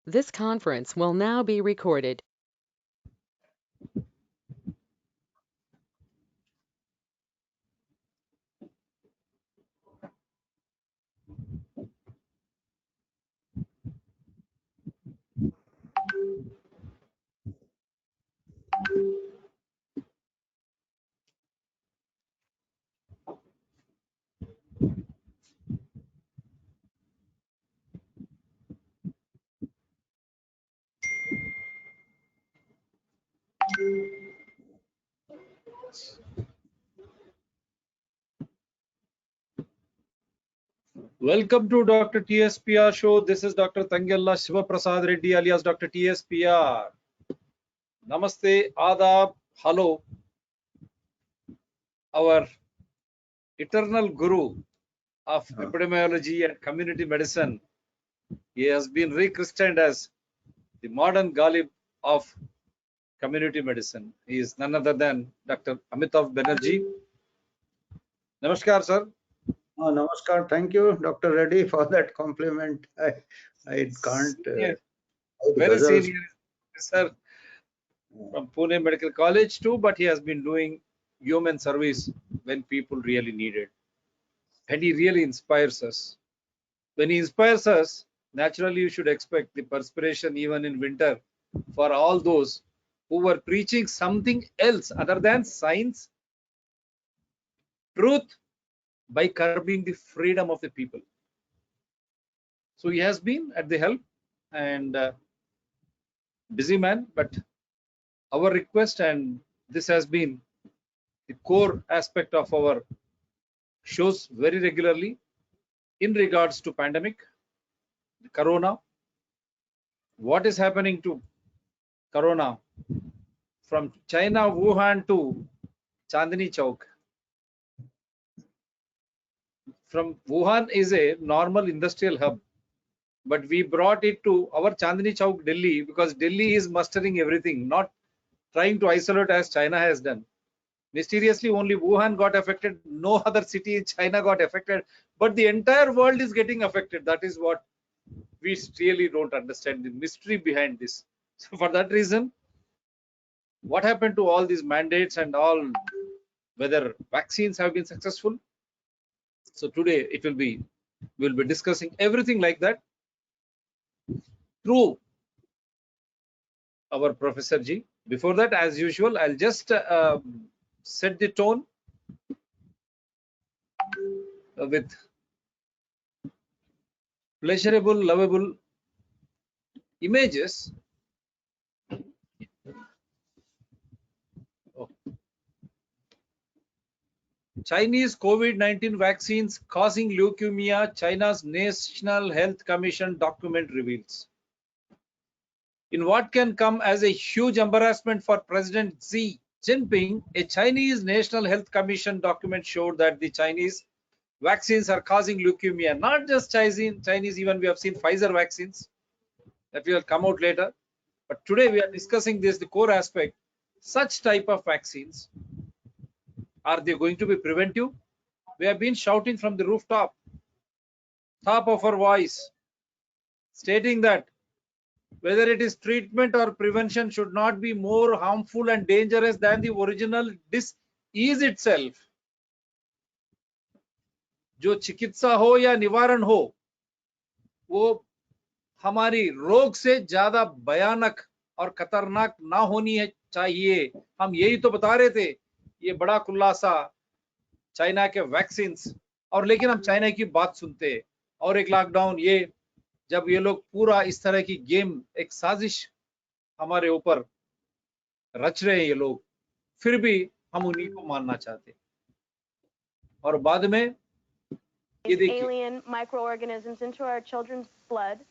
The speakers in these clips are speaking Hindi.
This conference will now be recorded. Welcome to Dr. TSPR show. This is Dr. Tangella Shivaprasad Reddy alias Dr. TSPR. Namaste, Adab, hello. Our eternal guru of epidemiology and community medicine. He has been rechristened as the modern Ghalib of community medicine. He is none other than Dr. Amitav Banerjee. Namaskar, sir. Oh, namaskar. Thank you, Dr. Reddy, for that compliment. I can't. Very senior, sir, from Pune Medical College too, but he has been doing human service when people really need it. And he really inspires us. When he inspires us, naturally you should expect the perspiration even in winter for all those who were preaching something else other than science, truth, by curbing the freedom of the people. So he has been at the help and busy man, but our request, and this has been the core aspect of our shows very regularly in regards to pandemic, the corona, what is happening to corona from China, Wuhan to Chandni Chowk. From Wuhan is a normal industrial hub, but we brought it to our Chandni Chowk, Delhi, because Delhi is mustering everything, not trying to isolate as China has done. Mysteriously, only Wuhan got affected. No other city in China got affected, but the entire world is getting affected. That is what we really don't understand, the mystery behind this. So for that reason, what happened to all these mandates and all, whether vaccines have been successful? So today we'll be discussing everything like that through our Professor G. Before that, as usual, I'll just set the tone with pleasurable, lovable images. Oh. Chinese COVID-19 vaccines causing leukemia, China's National Health Commission document reveals. In what can come as a huge embarrassment for President Xi Jinping, a Chinese National Health Commission document showed that the Chinese vaccines are causing leukemia. Not just Chinese, even we have seen Pfizer vaccines that will come out later. But today we are discussing this, the core aspect. Such type of vaccines, are they going to be preventive? We have been shouting from the rooftop, top of our voice, stating that whether it is treatment or prevention should not be more harmful and dangerous than the original disease itself. जो चिकित्सा हो या निवारण हो, वो हमारी रोग से ज्यादा भयानक और खतरनाक ना होनी है चाहिए. हम यही तो बता रहे थे. ये बड़ा खुलासा चाइना के वैक्सीन, और लेकिन हम चाइना की बात सुनते और एक लॉकडाउन, ये जब ये लोग पूरा इस तरह की गेम, एक साजिश हमारे ऊपर रच रहे हैं ये लोग, फिर भी हम उन्हीं को मानना चाहते. और बाद में ये देखिए, alien microorganisms into our children's blood,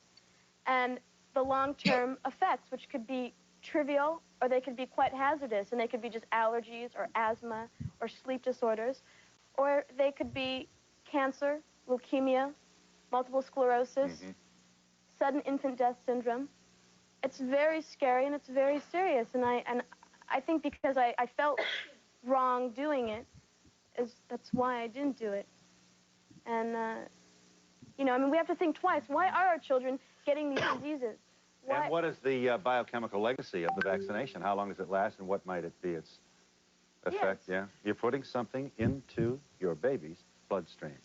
and the long-term effects, which could be trivial or they could be quite hazardous, and they could be just allergies or asthma or sleep disorders, or they could be cancer, leukemia, multiple sclerosis, sudden infant death syndrome. It's very scary and it's very serious, and I think because I felt wrong doing it, that's why I didn't do it. And you know, I mean, we have to think twice. Why are our children getting these diseases? Why? And what is the biochemical legacy of the vaccination? How long does it last, and what might it be its effect? Yes. Yeah, you're putting something into your baby's bloodstream.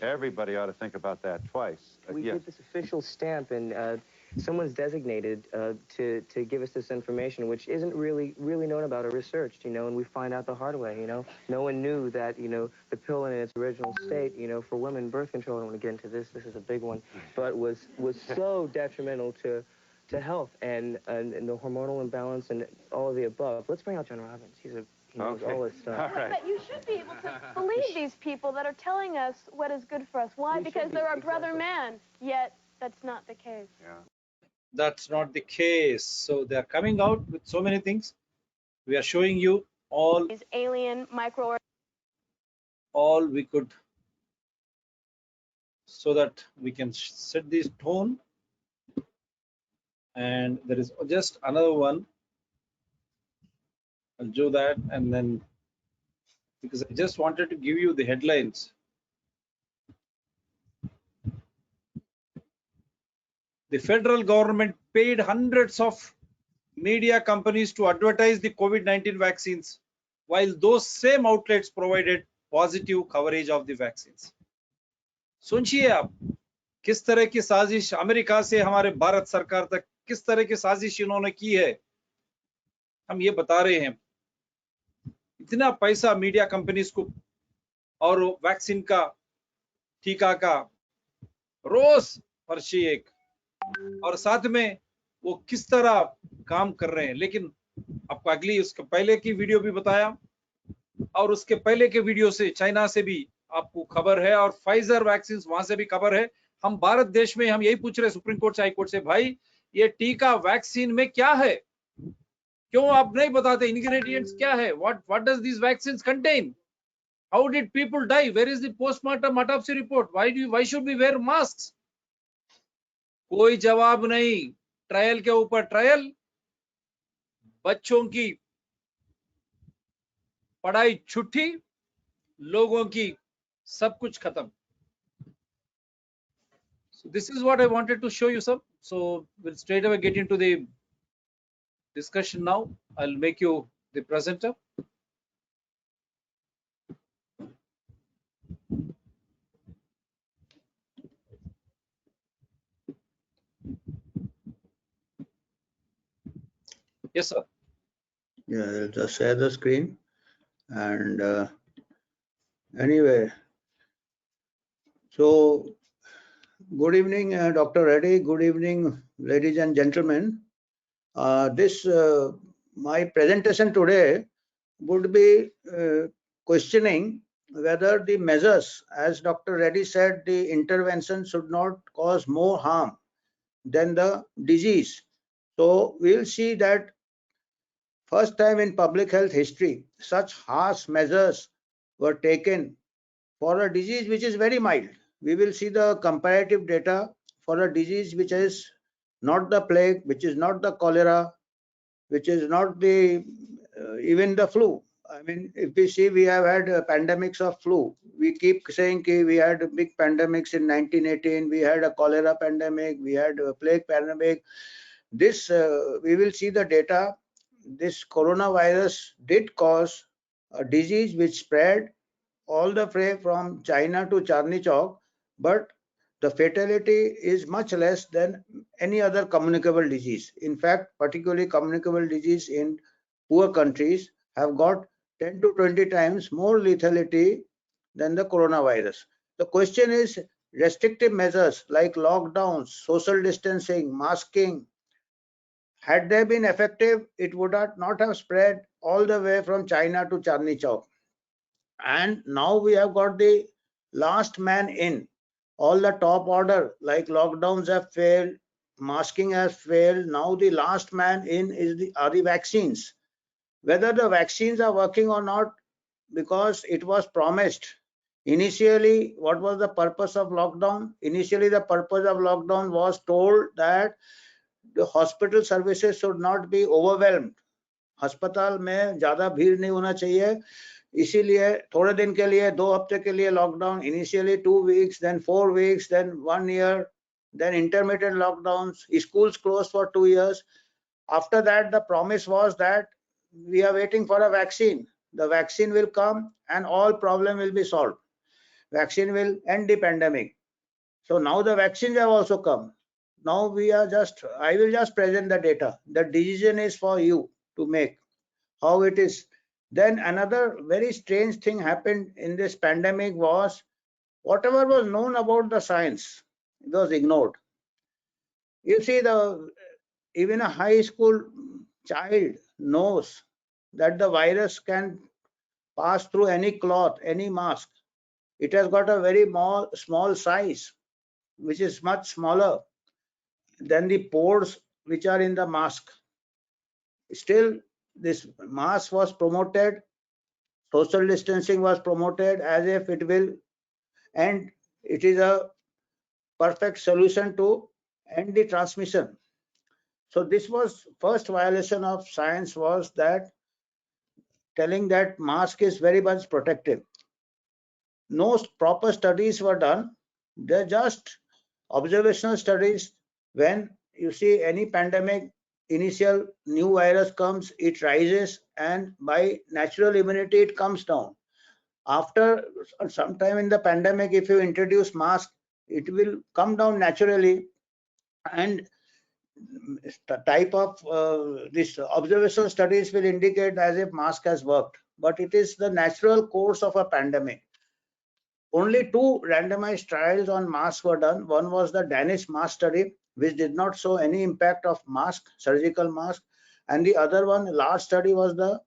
Everybody ought to think about that twice. We yes. get this official stamp, and someone's designated to give us this information, which isn't really known about or researched, you know, and we find out the hard way, you know. No one knew that, you know, the pill in its original state, you know, for women, birth control, I don't want to get into this, this is a big one, but was so detrimental to health and the hormonal imbalance and all of the above. Let's bring out John Robbins. He knows all this stuff. All right. But you should be able to believe these people that are telling us what is good for us. Why? We Because should be, they're our brother exactly. man. Yet that's not the case. Yeah. That's not the case. So they are coming out with so many things. We are showing you all These alien micro. we could, so that we can set this tone. And there is just another one. I'll do that, and then because I just wanted to give you the headlines. The federal government paid hundreds of media companies to advertise the COVID-19 vaccines, while those same outlets provided positive coverage of the vaccines. सोचिए आप किस तरह की साजिश अमेरिका से हमारे भारत सरकार तक किस तरह की साजिश इन्होंने की है, हम ये बता रहे हैं। इतना पैसा मीडिया कंपनीज को और वैक्सीन का टीका का रोज पर्ची एक, और साथ में वो किस तरह काम कर रहे हैं। लेकिन आपको अगली उसके पहले की वीडियो भी बताया और उसके पहले के वीडियो से चाइना से भी आपको खबर है और फाइजर वैक्सीन वहां से भी खबर है। हम भारत देश में हम यही पूछ रहे सुप्रीम कोर्ट से हाई कोर्ट से, भाई ये टीका वैक्सीन में क्या है, क्यों आप नहीं बताते इंग्रेडिएंट्स क्या है, what does this vaccines contain, how did people die, where is the postmortem autopsy report, why should we wear mask. कोई जवाब नहीं। ट्रायल के ऊपर ट्रायल, बच्चों की पढ़ाई छुट्टी, लोगों की सब कुछ खत्म। So this is what I wanted to show you, sir. So we'll straight away get into the discussion now. I'll make you the presenter. Yes, sir. Yeah, I'll just share the screen. And anyway, so good evening, Dr. Reddy. Good evening, ladies and gentlemen. My presentation today would be questioning whether the measures, as Dr. Reddy said, the intervention should not cause more harm than the disease. So we'll see that first time in public health history, such harsh measures were taken for a disease which is very mild. We will see the comparative data for a disease which is not the plague, which is not the cholera, which is not the even the flu. I mean, if we see, we have had pandemics of flu. We keep saying we had big pandemics in 1918. We had a cholera pandemic. We had a plague pandemic. This we will see the data. This coronavirus did cause a disease which spread all the way from China to Chandni Chowk, but the fatality is much less than any other communicable disease. In fact, particularly communicable disease in poor countries have got 10 to 20 times more lethality than the coronavirus. The question is, restrictive measures like lockdowns, social distancing, masking, had they been effective, it would not have spread all the way from China to Chandni Chowk. And now we have got the last man in. All the top order like lockdowns have failed, masking has failed. Now the last man in are the vaccines. Whether the vaccines are working or not, because it was promised. Initially, what was the purpose of lockdown? Initially, the purpose of lockdown was told that the hospital services should not be overwhelmed. अस्पताल में ज्यादा भीड़ नहीं होना चाहिए, इसीलिए थोड़े दिन के लिए 2 हफ्ते के लिए lockdown, initially 2 weeks, then 4 weeks, then 1 year, then intermittent lockdowns, schools closed for 2 years. After that, the promise was that we are waiting for a vaccine. The vaccine will come and all problem will be solved. Vaccine will end the pandemic. So now the vaccines have also come. Now I will just present the data. The decision is for you to make how it is. Then another very strange thing happened in this pandemic was whatever was known about the science was ignored. You see, even a high school child knows that the virus can pass through any cloth, any mask. It has got a very small size, which is much smaller than the pores which are in the mask. Still, this mask was promoted, social distancing was promoted as if it will end. It is a perfect solution to end the transmission. So this was first violation of science, was that telling that mask is very much protective. No proper studies were done. They're just observational studies. When you see any pandemic, initial new virus comes, it rises, and by natural immunity it comes down. After some time in the pandemic, if you introduce mask, it will come down naturally, and the type of this observational studies will indicate as if mask has worked, but it is the natural course of a pandemic. Only 2 randomized trials on masks were done. One was the Danish mask study, which did not show any impact of mask, surgical mask, and the other one, large study, was the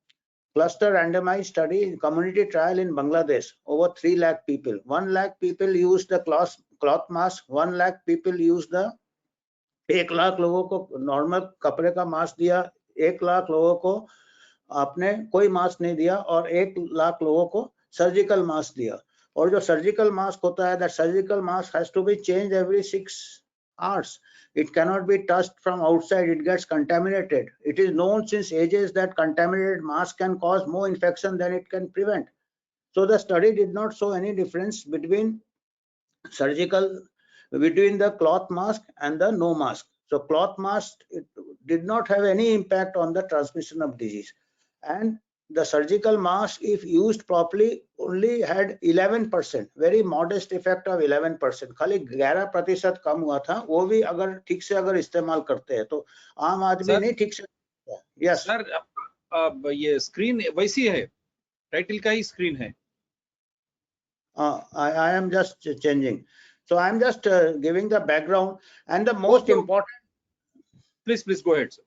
cluster randomized study, community trial in Bangladesh. Over 3 lakh people. 1 lakh people used the cloth mask. 1 lakh people used the 1 lakh लोगों को नॉर्मल कपड़े का मास्क दिया, 1 लाख लोगों को आपने कोई मास्क नहीं दिया, और 1 लाख लोगों को सर्जिकल मास्क दिया. और जो सर्जिकल मास्क होता है, that surgical mask has to be changed every 6 hours. It cannot be touched from outside. It gets contaminated. It is known since ages that contaminated mask can cause more infection than it can prevent. So the study did not show any difference between the cloth mask and the no mask. So cloth mask, it did not have any impact on the transmission of disease, and the surgical mask, if used properly, only had 11%, very modest effect of 11%. खाली 11% कम हुआ था, वो भी अगर ठीक से अगर इस्तेमाल करते हैं तो आम आदमी नहीं ठीक से. Yes सर, ये स्क्रीन वैसी है, टाइटल का ही स्क्रीन है. I am just changing. So I am just giving the background, and the most important. Please go ahead, sir.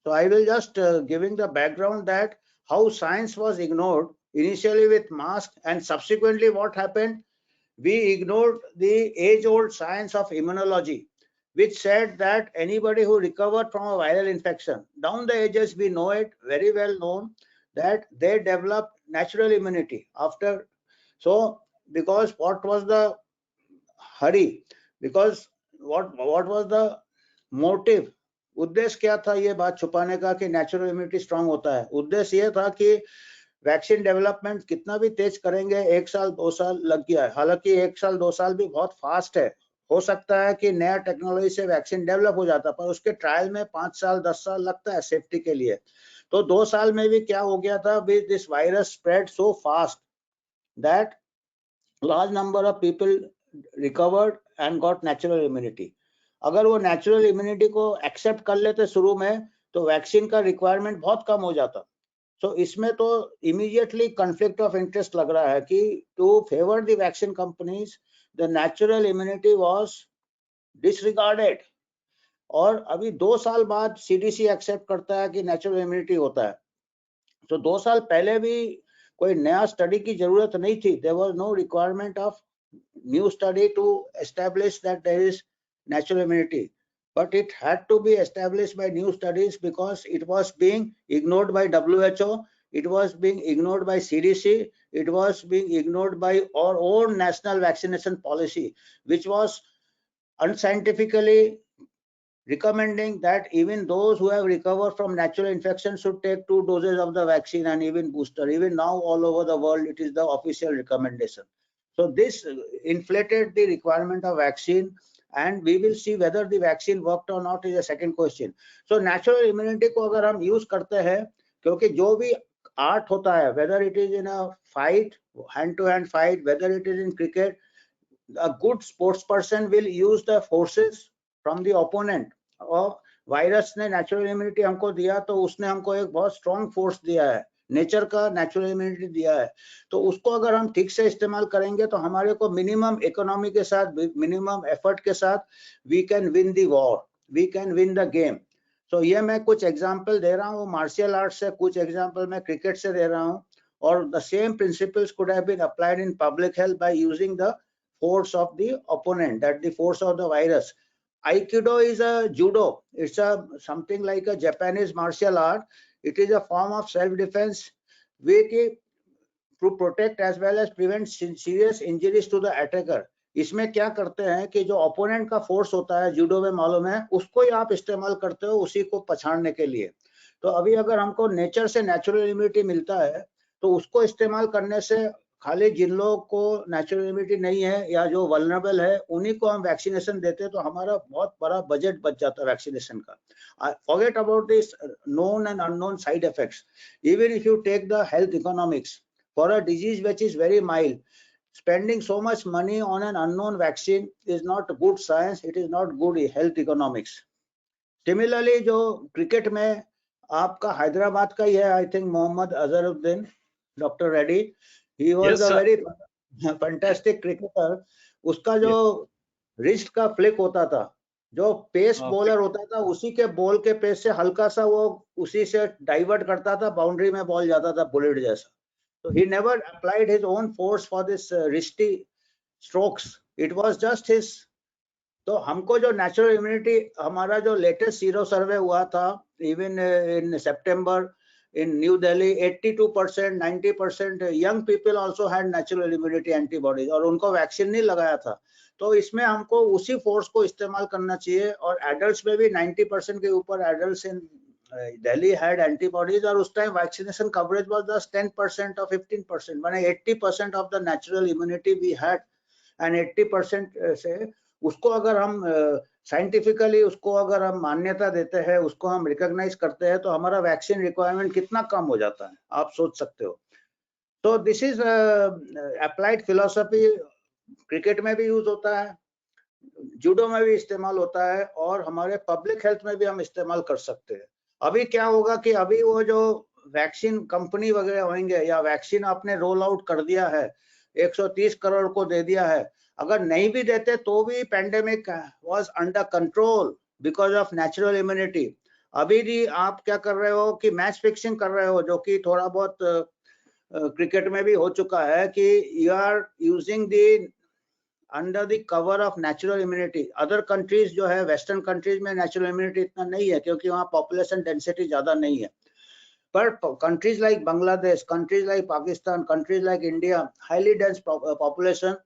So I will just giving the background that how science was ignored initially with mask, and subsequently what happened, we ignored the age-old science of immunology, which said that anybody who recovered from a viral infection, down the ages we know it, very well known, that they developed natural immunity after. So because what was the hurry, because what was the motive, उद्देश्य क्या था ये बात छुपाने का कि नेचुरल इम्यूनिटी स्ट्रांग होता है? उद्देश्य ये था कि वैक्सीन डेवलपमेंट कितना भी तेज करेंगे, 1 साल 2 साल लग गया है. हालांकि 1 साल 2 साल भी बहुत फास्ट है. हो सकता है कि नया टेक्नोलॉजी से वैक्सीन डेवलप हो जाता, पर उसके ट्रायल में 5 साल 10 साल लगता है सेफ्टी के लिए. तो 2 साल में भी क्या हो गया था, this virus spread so fast that large number of people recovered and got natural immunity. अगर वो नेचुरल इम्यूनिटी को एक्सेप्ट कर लेते शुरू में, तो वैक्सीन का रिक्वायरमेंट बहुत कम हो जाता. सो इसमें तो इमीडिएटली कॉन्फ्लिक्ट ऑफ इंटरेस्ट लग रहा है कि to favour the vaccine companies, the natural immunity was disregarded. और अभी 2 साल बाद सीडीसी एक्सेप्ट करता है कि नेचुरल इम्यूनिटी होता है. तो 2 साल पहले भी कोई नया स्टडी की जरूरत नहीं थी. There was no requirement of new study to establish that there is natural immunity, but it had to be established by new studies because it was being ignored by WHO, it was being ignored by CDC, it was being ignored by our own national vaccination policy, which was unscientifically recommending that even those who have recovered from natural infection should take 2 doses of the vaccine and even booster. Even now all over the world it is the official recommendation. So this inflated the requirement of vaccine, and we will see whether the vaccine worked or not is a second question. So natural immunity को अगर हम use करते हैं, क्योंकि जो भी art होता है, whether it is in a fight, hand-to-hand fight, whether it is in cricket, a good sports person will use the forces from the opponent. और वायरस ने नेचुरल इम्यूनिटी हमको दिया तो उसने हमको एक बहुत स्ट्रॉन्ग फोर्स दिया है, नेचर का नेचुरल इम्यूनिटी दिया है, तो उसको अगर हम ठीक से इस्तेमाल करेंगे तो हमारे को मिनिमम इकोनॉमी के साथ, मिनिमम एफर्ट के साथ we can win the war, we can win the game. तो ये मैं कुछ एग्जांपल दे रहा हूँ मार्शल आर्ट से, कुछ एग्जांपल मैं क्रिकेट से दे रहा हूँ, और the same principles could have been applied in public health by using the force of the opponent, that the force of the virus. Aikido is a judo. It's a something like a Japanese martial art. It is a form of self-defense to protect as well as prevent serious injuries to the attacker. इसमें क्या करते हैं कि जो ओपोनेंट का फोर्स होता है जूडो में मालूम है, उसको ही आप इस्तेमाल करते हो उसी को पछाड़ने के लिए. तो अभी अगर हमको नेचर से नेचुरल इम्यूनिटी मिलता है तो उसको इस्तेमाल करने से खाली जिन लोगों को नेचुरल इम्यूनिटी नहीं है या जो वल्नरेबल है उन्हीं को हम वैक्सीनेशन देते हैं, तो हमारा बहुत बड़ा बजट बच जाता है वैक्सीनेशन का. Forget about this known and unknown side effects. Even if you take the health economics for a disease which is very mild, spending so much money on an unknown vaccine is not good science, it is not good health economics. Similarly, जो क्रिकेट में आपका हैदराबाद का ही है, I think Mohammad Azharuddin, doctor Reddy, he was a very fantastic cricketer. उसका जो रिस्ट का फ्लिक होता था, जो पेस बॉलर होता था, उसी के बॉल के पेस से हल्का सा वो उसी से डाइवर्ट करता था, बाउंड्री में बॉल जाता था बुलेट जैसा. So he never applied his own force for this wristy strokes. It was just his. तो हमको जो नेचुरल इम्यूनिटी, हमारा जो लेटेस्ट सीरो सर्वे हुआ था even in September in New Delhi, 82%, 90% young people also had natural immunity antibodies और उनको वैक्सीन नहीं लगाया था. तो इसमें हमको उसी फोर्स को इस्तेमाल करना चाहिए. और एडल्ट्स में भी 90% के ऊपर adults in Delhi had antibodies, और उस time vaccination coverage was just 10% or 15%, माने 80% of the natural immunity we had, and 80% से उसको अगर हम साइंटिफिकली उसको अगर हम मान्यता देते हैं, उसको हम रिकॉग्नाइज करते हैं, तो हमारा वैक्सीन रिक्वायरमेंट कितना कम हो जाता है, आप सोच सकते हो. तो this is applied philosophy. Cricket में भी यूज होता है, जूडो में भी इस्तेमाल होता है, और हमारे पब्लिक हेल्थ में भी हम इस्तेमाल कर सकते हैं. अभी क्या होगा कि अभी वो जो वैक्सीन कंपनी वगैरह होंगे, या वैक्सीन आपने रोल आउट कर दिया है, 130 करोड़ को दे दिया है, अगर नहीं भी देते तो भी pandemic was under control because of natural immunity. अभी भी आप क्या कर रहे हो कि मैच फिक्सिंग कर रहे हो, जो कि थोड़ा बहुत क्रिकेट में भी हो चुका है कि you are using the under the cover of natural immunity. Other countries जो है, वेस्टर्न कंट्रीज में नेचुरल इम्यूनिटी इतना नहीं है क्योंकि वहाँ पॉपुलेशन डेंसिटी ज्यादा नहीं है. But countries like Bangladesh, countries like Pakistan, countries like India, highly dense population,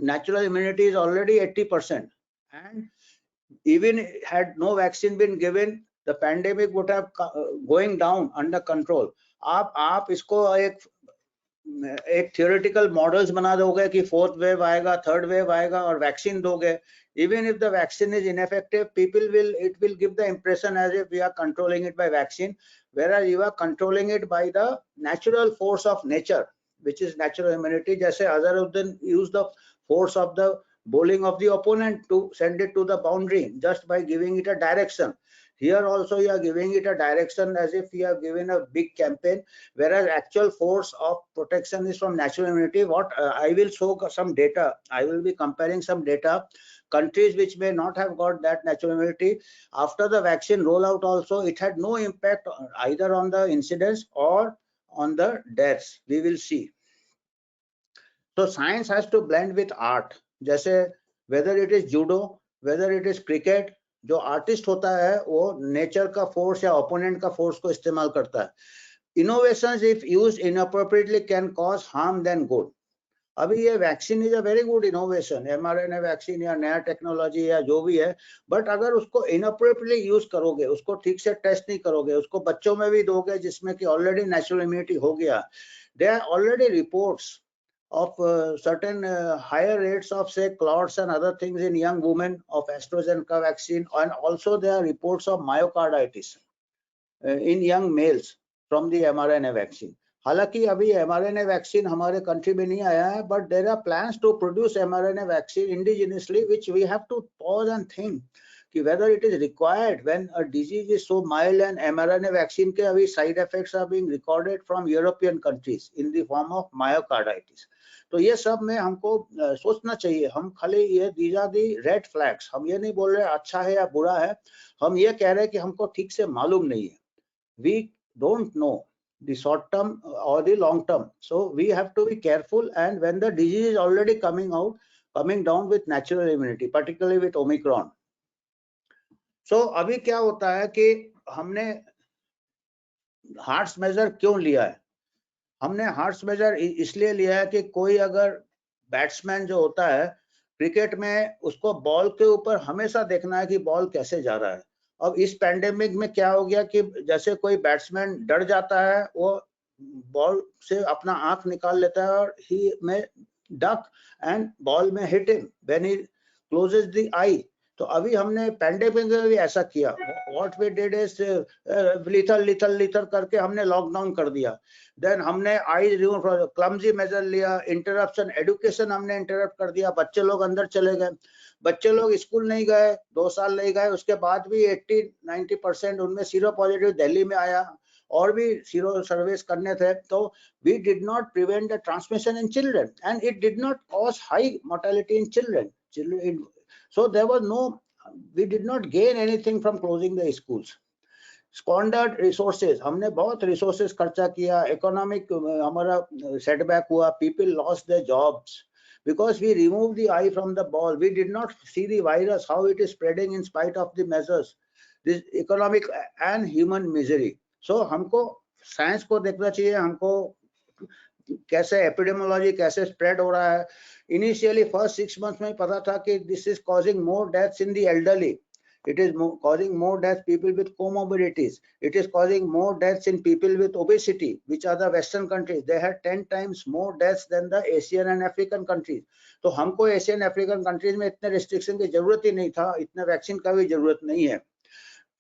natural immunity is already 80%. And even had no vaccine been given, the pandemic would have going down under control. आप इसको एक theoretical models बना दोगे कि fourth wave आएगा, third wave आएगा, और vaccine दोगे. Even if the vaccine is ineffective, it will give the impression as if we are controlling it by vaccine, whereas you are controlling it by the natural force of nature, which is natural immunity. जैसे Azharuddin used the force of the bowling of the opponent to send it to the boundary just by giving it a direction. Here also you are giving it a direction as if you have given a big campaign, whereas actual force of protection is from natural immunity. What I will show some data. I will be comparing some data. Countries which may not have got that natural immunity, after the vaccine rollout also, it had no impact either on the incidence or on the deaths. We will see. So science has to blend with art. जैसे whether it is judo, whether it is cricket, जो आर्टिस्ट होता है वो नेचर का फोर्स या ओपोनेंट का फोर्स को इस्तेमाल करता है. Innovations if used inappropriately can cause harm than good. अभी ये vaccine is a very good innovation, mRNA vaccine या नया टेक्नोलॉजी या जो भी है, बट अगर उसको इनअप्रोप्रिएटली यूज करोगे, उसको ठीक से टेस्ट नहीं करोगे, उसको बच्चों में भी दोगे जिसमें कि ऑलरेडी नेचुरल इम्यूनिटी हो गया. There are already reports of certain higher rates of say clots and other things in young women of AstraZeneca vaccine, and also there are reports of myocarditis in young males from the mRNA vaccine. हालांकि अभी mRNA vaccine हमारे कंट्री में नहीं आया है, but there are plans to produce mRNA vaccine indigenously, which we have to pause and think कि whether it is required when a disease is so mild, and mRNA vaccine के अभी side effects are being recorded from European countries in the form of myocarditis. तो ये सब में हमको सोचना चाहिए. हम खाली ये these are the red flags. हम ये नहीं बोल रहे अच्छा है या बुरा है, हम ये कह रहे हैं कि हमको ठीक से मालूम नहीं है. We don't know the short term or the long term, so we have to be careful. And when the disease is already coming down with natural immunity, particularly with Omicron. So अभी क्या होता है कि हमने हार्ट्स मेजर क्यों लिया है? हमने हार्ट्स मेजर इसलिए लिया है कि कोई अगर बैट्समैन जो होता है क्रिकेट में, उसको बॉल के ऊपर हमेशा देखना है कि बॉल कैसे जा रहा है. अब इस पैंडेमिक में क्या हो गया कि जैसे कोई बैट्समैन डर जाता है, वो बॉल से अपना आंख निकाल लेता है और he may duck and ball may hit him when he closes the eye. तो अभी हमने पैंडेमिक में भी ऐसा किया. What we did is lethal करके हमने लॉकडाउन कर दिया. देन हमने आई रिमूव, क्लमजी मेजर लिया, इंटरप्शन एजुकेशन हमने इंटरप्ट कर दिया. बच्चे लोग अंदर चले गए, बच्चे लोग स्कूल नहीं गए, 2 साल नहीं गए, उसके बाद भी 80-90% उनमें सीरो पॉजिटिव दिल्ली में आया, और भी सीरो सर्वेस करने थे. तो we did not prevent the transmission in children, and it did not cause high mortality in children. So there was no, we did not gain anything from closing the schools. Squandered resources, हमने बहुत resources खर्चा किया, economic हमारा setback हुआ, people lost their jobs because we removed the eye from the ball. We did not see the virus, how it is spreading in spite of the measures. This economic and human misery. So हमको साइंस को देखना चाहिए, हमको कैसे एपिडेमियोलॉजी कैसे स्प्रेड हो रहा है. इनिशियली फर्स्ट 6 months में पता था कि this is causing more deaths in the elderly, it is causing more deaths people with comorbidities, it is causing more deaths in people with obesity, which are the western countries. They had 10 times more deaths than the Asian and African countries. तो हमको एशियन अफ्रीकन कंट्रीज में इतने रिस्ट्रिक्शन की जरूरत ही नहीं था, इतने वैक्सीन का भी जरूरत नहीं है,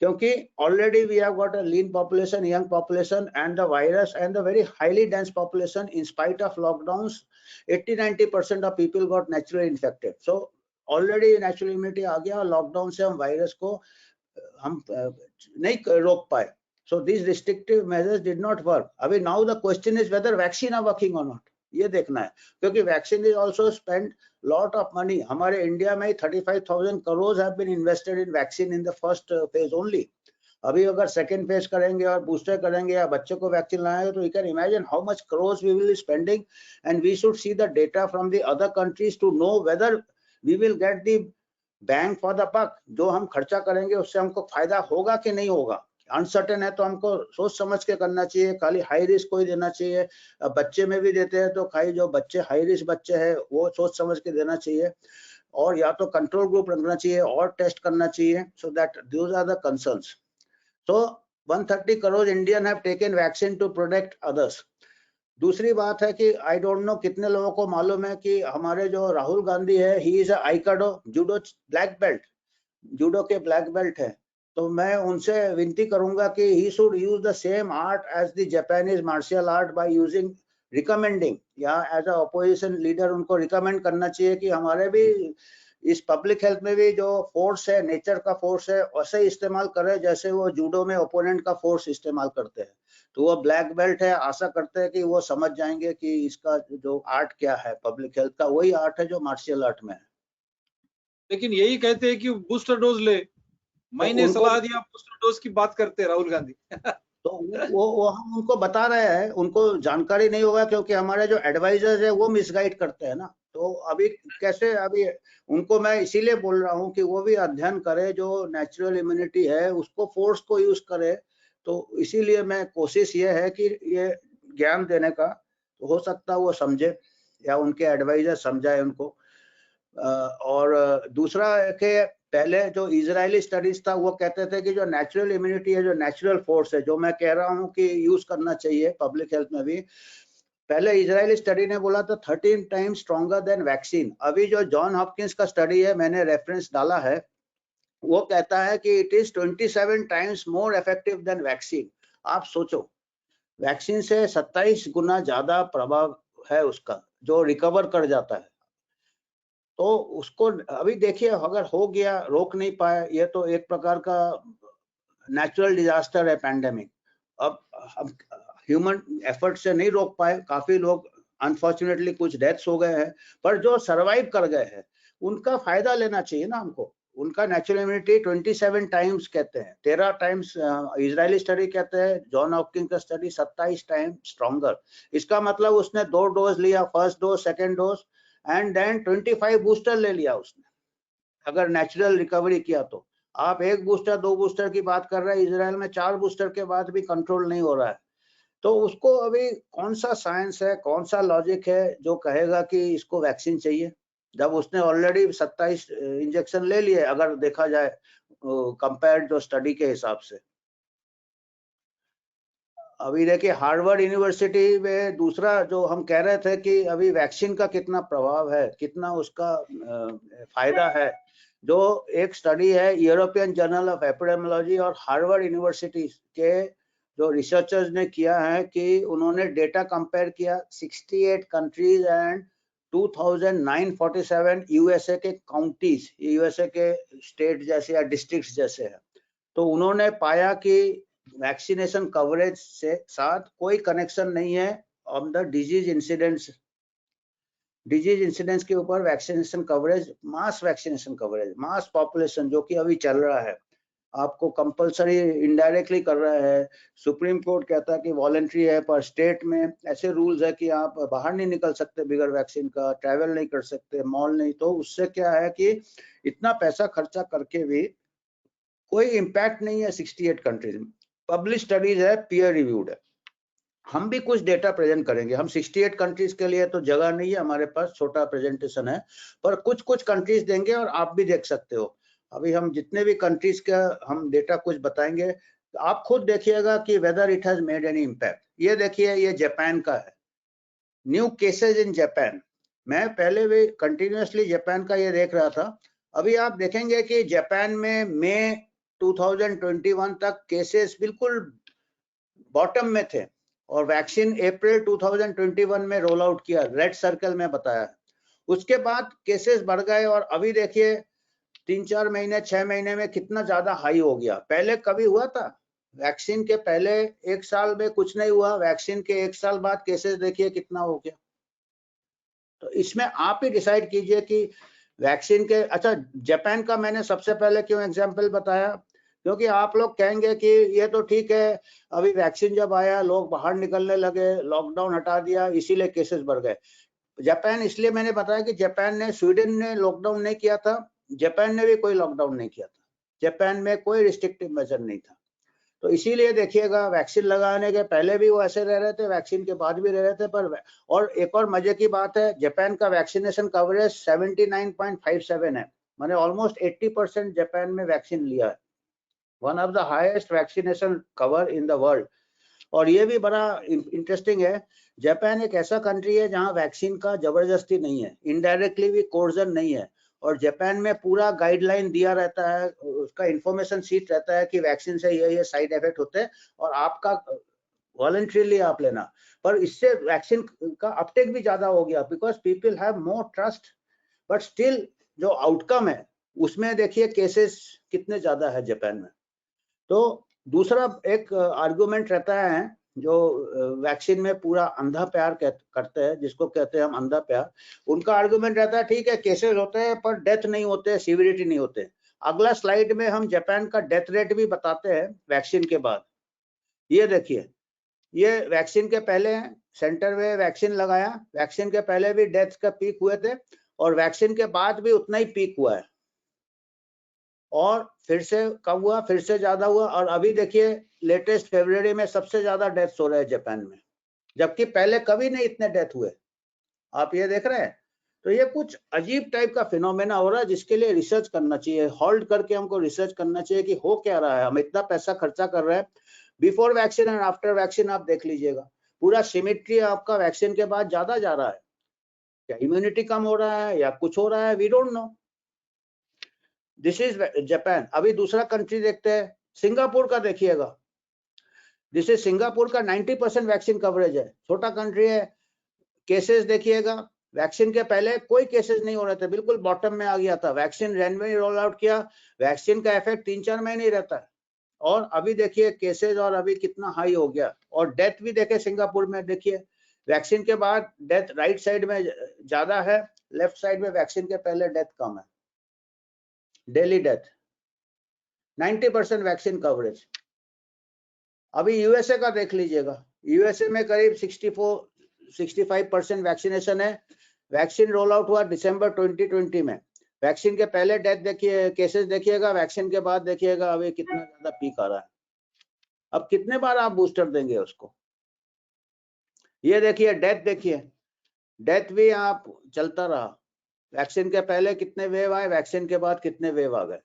क्योंकि already we have got a lean population, young population, and the virus and the very highly dense population. In spite of lockdowns, 80-90% of people got naturally infected. So already natural immunity आ गया, और लॉकडाउन से हम वायरस को हम नहीं रोक पाए. So this restrictive measures did not work. अभी now the question is whether vaccine are working or not, ये देखना है, क्योंकि vaccine is also spend lot of money. हमारे इंडिया में 35,000 crores have been invested in vaccine in the first phase only. अभी अगर सेकेंड फेज करेंगे और बूस्टर करेंगे या बच्चों को वैक्सीन लाएंगे, तो you can imagine how much crores we will be spending, and we should see the data from the other countries to know whether we will get the bang for the buck. जो हम खर्चा करेंगे उससे हमको फायदा होगा कि नहीं होगा. अनसर्टेन है तो हमको सोच समझ के करना चाहिए, खाली हाई रिस्क को ही देना चाहिए. बच्चे में भी देते हैं तो खाली जो बच्चे हाई रिस्क बच्चे हैं वो सोच समझ के देना चाहिए, और या तो कंट्रोल ग्रुप रखना चाहिए और टेस्ट करना चाहिए. So that those are the concerns. So 130 crores Indian have taken vaccine to protect others. दूसरी बात है कि आई डोंट नो कितने लोगों को मालूम है कि हमारे जो राहुल गांधी है, he is aikido judo black belt, judo के ब्लैक बेल्ट है. तो मैं उनसे विनती करूंगा कि he should use the same art as the Japanese martial art by using recommending, या एज अ अपोजिशन लीडर उनको रिकमेंड करना चाहिए कि हमारे भी इस पब्लिक हेल्थ में भी जो फोर्स है, नेचर का फोर्स है, वैसे इस्तेमाल करे जैसे वो जूडो में ओपोनेंट का फोर्स इस्तेमाल करते हैं. तो वो ब्लैक बेल्ट है, आशा करते हैं कि वो समझ जाएंगे कि इसका जो आर्ट क्या है, पब्लिक हेल्थ का वही आर्ट है जो मार्शल आर्ट में है. लेकिन यही कहते हैं कि बूस्टर डोज ले, मैंने सलाह दिया बूस्टर डोज की बात करते हैं राहुल गांधी. तो वो हम उनको बता रहे हैं, उनको जानकारी नहीं होगा क्योंकि हमारे जो एडवाइजर्स है वो मिसगाइड करते हैं ना. तो अभी कैसे, अभी उनको मैं इसीलिए बोल रहा हूँ कि वो भी अध्ययन करे, जो नेचुरल इम्यूनिटी है उसको फोर्स को यूज करे. तो इसीलिए मैं कोशिश ये है कि ये ज्ञान देने का, तो हो सकता है वो समझे या उनके एडवाइजर समझाए उनको. और दूसरा है कि पहले जो इजरायली स्टडीज था वो कहते थे कि जो नेचुरल इम्यूनिटी है, जो नेचुरल फोर्स है, जो मैं कह रहा हूँ कि यूज करना चाहिए पब्लिक हेल्थ में भी, पहले इजरायली स्टडी ने बोला था 13 टाइम्स स्ट्रॉन्गर देन वैक्सीन। अभी जो जॉन हॉपकिंस का स्टडी है, मैंने रेफरेंस डाला है, वो कहता है कि it is 27 times more effective than vaccine. आप सोचो, वैक्सीन से 27 गुना ज्यादा प्रभाव है उसका, जो रिकवर कर जाता है। तो उसको अभी देखिए, अगर हो गया, रोक नहीं पाए, ये तो एक प्रकार का नेचुरल डिजास्टर है पैंडेमिक। अब हम ह्यूमन एफर्ट से नहीं रोक पाए, काफी लोग अनफॉर्चुनेटली कुछ डेथ्स हो गए हैं, पर जो सरवाइव कर गए हैं उनका फायदा लेना चाहिए ना हमको। उनका नेचुरल इम्यूनिटी 27 टाइम्स कहते हैं, 13 टाइम्स इजरायली स्टडी कहते हैं, जॉन हॉपकिंस का स्टडी 27 टाइम स्ट्रॉन्गर। इसका मतलब उसने 2 डोज लिया, first dose, second dose, and then 25 booster ले लिया उसने, अगर नेचुरल रिकवरी किया तो। आप 1 बूस्टर 2 बूस्टर की बात कर रहे हैं, इजराइल में 4 बूस्टर के बाद भी कंट्रोल नहीं हो रहा है। तो उसको अभी कौन सा साइंस है, कौन सा लॉजिक है जो कहेगा कि इसको वैक्सीन चाहिए, जब उसने ऑलरेडी 27 इंजेक्शन ले लिए, अगर देखा जाए कंपेयर्ड जो स्टडी के हिसाब से। अभी देखिए हार्वर्ड यूनिवर्सिटी में दूसरा जो हम कह रहे थे कि अभी वैक्सीन का कितना प्रभाव है, कितना उसका फायदा है, जो एक स्टडी है यूरोपियन जर्नल ऑफ एपिडेमियोलॉजी और हार्वर्ड यूनिवर्सिटी के जो रिसर्चर्स ने किया है, कि उन्होंने डेटा कंपेयर किया 68 कंट्रीज एंड 2947 यूएसए के काउंटीज, यूएसए के स्टेट जैसे या डिस्ट्रिक्ट्स जैसे है। तो उन्होंने पाया कि वैक्सीनेशन कवरेज से साथ कोई कनेक्शन नहीं है on the disease incidents. Disease incidents के ऊपर vaccination coverage, mass vaccination coverage, mass population जो कि अभी चल रहा है, आपको कंपलसरी इनडायरेक्टली कर रहा है। सुप्रीम कोर्ट कहता है कि वॉलंटरी है, पर स्टेट में ऐसे रूल्स है कि आप बाहर नहीं निकल सकते बिगर वैक्सीन का, ट्रैवल नहीं कर सकते, मॉल नहीं। तो उससे क्या है कि इतना पैसा खर्चा करके भी कोई इम्पैक्ट नहीं है 68 कंट्रीज में। पब्लिश स्टडीज है, पीयर रिव्यूड है। हम भी कुछ डेटा प्रेजेंट करेंगे। हम 68 कंट्रीज के लिए तो जगह नहीं है हमारे पास, छोटा प्रेजेंटेशन है, पर कुछ कुछ कंट्रीज देंगे और आप भी देख सकते हो। अभी हम जितने भी कंट्रीज का हम डेटा कुछ बताएंगे, आप खुद देखिएगा कि whether it has made any impact. ये देखिए, ये जापान का है, न्यू केसेज इन जापान। मैं पहले भी कंटिन्यूसली जापान का ये देख रहा था। अभी आप देखेंगे कि जापान में मई 2021 तक केसेस बिल्कुल बॉटम में थे, और वैक्सीन अप्रैल 2021 में रोल आउट किया, रेड सर्कल में बताया। उसके बाद केसेस बढ़ गए, और अभी देखिए 3-4 महीने 6 महीने में कितना ज्यादा हाई हो गया। पहले कभी हुआ था? वैक्सीन के पहले 1 साल में कुछ नहीं हुआ, वैक्सीन के 1 साल बाद केसेस देखिए कितना हो गया। तो इसमें आप ही डिसाइड कीजिए कि वैक्सीन के, अच्छा जापान का मैंने सबसे पहले क्यों एग्जांपल बताया, क्योंकि आप लोग कहेंगे कि ये तो ठीक है, अभी वैक्सीन जब आया लोग बाहर निकलने लगे, लॉकडाउन हटा दिया, इसीलिए केसेस बढ़ गए। जापान इसलिए मैंने बताया कि जापान ने, स्वीडन ने लॉकडाउन नहीं किया था, जापान ने भी कोई लॉकडाउन नहीं किया था, जापान में कोई रिस्ट्रिक्टिव मेजर नहीं था। तो इसीलिए देखिएगा, वैक्सीन लगाने के पहले भी वो ऐसे रह रहे थे, वैक्सीन के बाद भी रह रहे थे। पर और एक और मजे की बात है, जापान का वैक्सीनेशन कवरेज 79.57 है, माने ऑलमोस्ट 80% जापान में वैक्सीन लिया है, one of the highest vaccination cover in the world. और ये भी बड़ा इंटरेस्टिंग है, जापान एक ऐसा कंट्री है जहां वैक्सीन का जबरदस्ती नहीं है, इनडायरेक्टली भी कोर्जन नहीं है, और जापान में पूरा गाइडलाइन दिया रहता है, उसका इंफॉर्मेशन शीट रहता है कि वैक्सीन से ये साइड इफेक्ट होते हैं, और आपका वॉलंटरीली आप लेना। पर इससे वैक्सीन का अपटेक भी ज्यादा हो गया, because people have more trust. But still जो आउटकम है उसमें देखिए केसेस कितने ज्यादा है जापान में। तो दूसरा एक आर्गुमेंट रहता है, जो वैक्सीन में पूरा अंधा प्यार करते हैं, जिसको कहते हैं हम अंधा प्यार, उनका आर्गुमेंट रहता है ठीक है केसेस होते हैं पर डेथ नहीं होते, सीवियरिटी नहीं होते। अगला स्लाइड में हम जापान का डेथ रेट भी बताते हैं वैक्सीन के बाद। ये देखिए, ये वैक्सीन के पहले है, सेंटर में वैक्सीन लगाया, वैक्सीन के पहले भी डेथ का पीक हुए थे, और वैक्सीन के बाद भी उतना ही पीक हुआ है, और फिर से कम हुआ, फिर से ज्यादा हुआ, और अभी देखिए लेटेस्ट फरवरी में सबसे ज्यादा डेथ्स हो रहे हैं जापान में, जबकि पहले कभी नहीं इतने डेथ हुए। आप ये देख रहे हैं। तो ये कुछ अजीब टाइप का फिनोमेना हो रहा है, जिसके लिए रिसर्च करना चाहिए, होल्ड करके हमको रिसर्च करना चाहिए कि हो क्या रहा है। हम इतना पैसा खर्चा कर रहे हैं, before vaccine and after vaccine आप देख लीजिएगा, पूरा सिमेट्री आपका वैक्सीन के बाद ज्यादा जा रहा है, क्या इम्यूनिटी कम हो रहा है या कुछ हो रहा है, we don't know. This is Japan. अभी दूसरा कंट्री देखते हैं, सिंगापुर का देखिएगा। दिस इज सिंगापुर का 90% वैक्सीन कवरेज है, छोटा कंट्री है। केसेस देखिएगा, वैक्सीन के पहले कोई केसेस नहीं हो रहे थे, बिल्कुल बॉटम में आ गया था। वैक्सीन रैंडमली रोल आउट किया, वैक्सीन का इफेक्ट 3-4 महीने ही रहता है, और अभी देखिए केसेस और अभी कितना हाई हो गया। और डेथ भी देखे सिंगापुर में, देखिए वैक्सीन के बाद डेथ राइट साइड में ज्यादा है, लेफ्ट साइड में वैक्सीन के पहले डेथ कम है। Daily death 90% vaccine coverage. अभी यूएसए का देख लीजिएगा, यूएसए में करीब 65% वैक्सीनेशन है। वैक्सीन रोल आउट हुआ दिसंबर 2020 में। वैक्सीन के पहले डेथ देखिए, केसेस देखिएगा, वैक्सीन के बाद देखिएगा अभी कितना ज्यादा पीक आ रहा है। अब कितने बार आप बूस्टर देंगे उसको? ये देखिए डेथ, देखिए डेथ भी आप चलता रहा। वैक्सीन के पहले कितने वेव आए, वैक्सीन के बाद कितने वेव आ गए।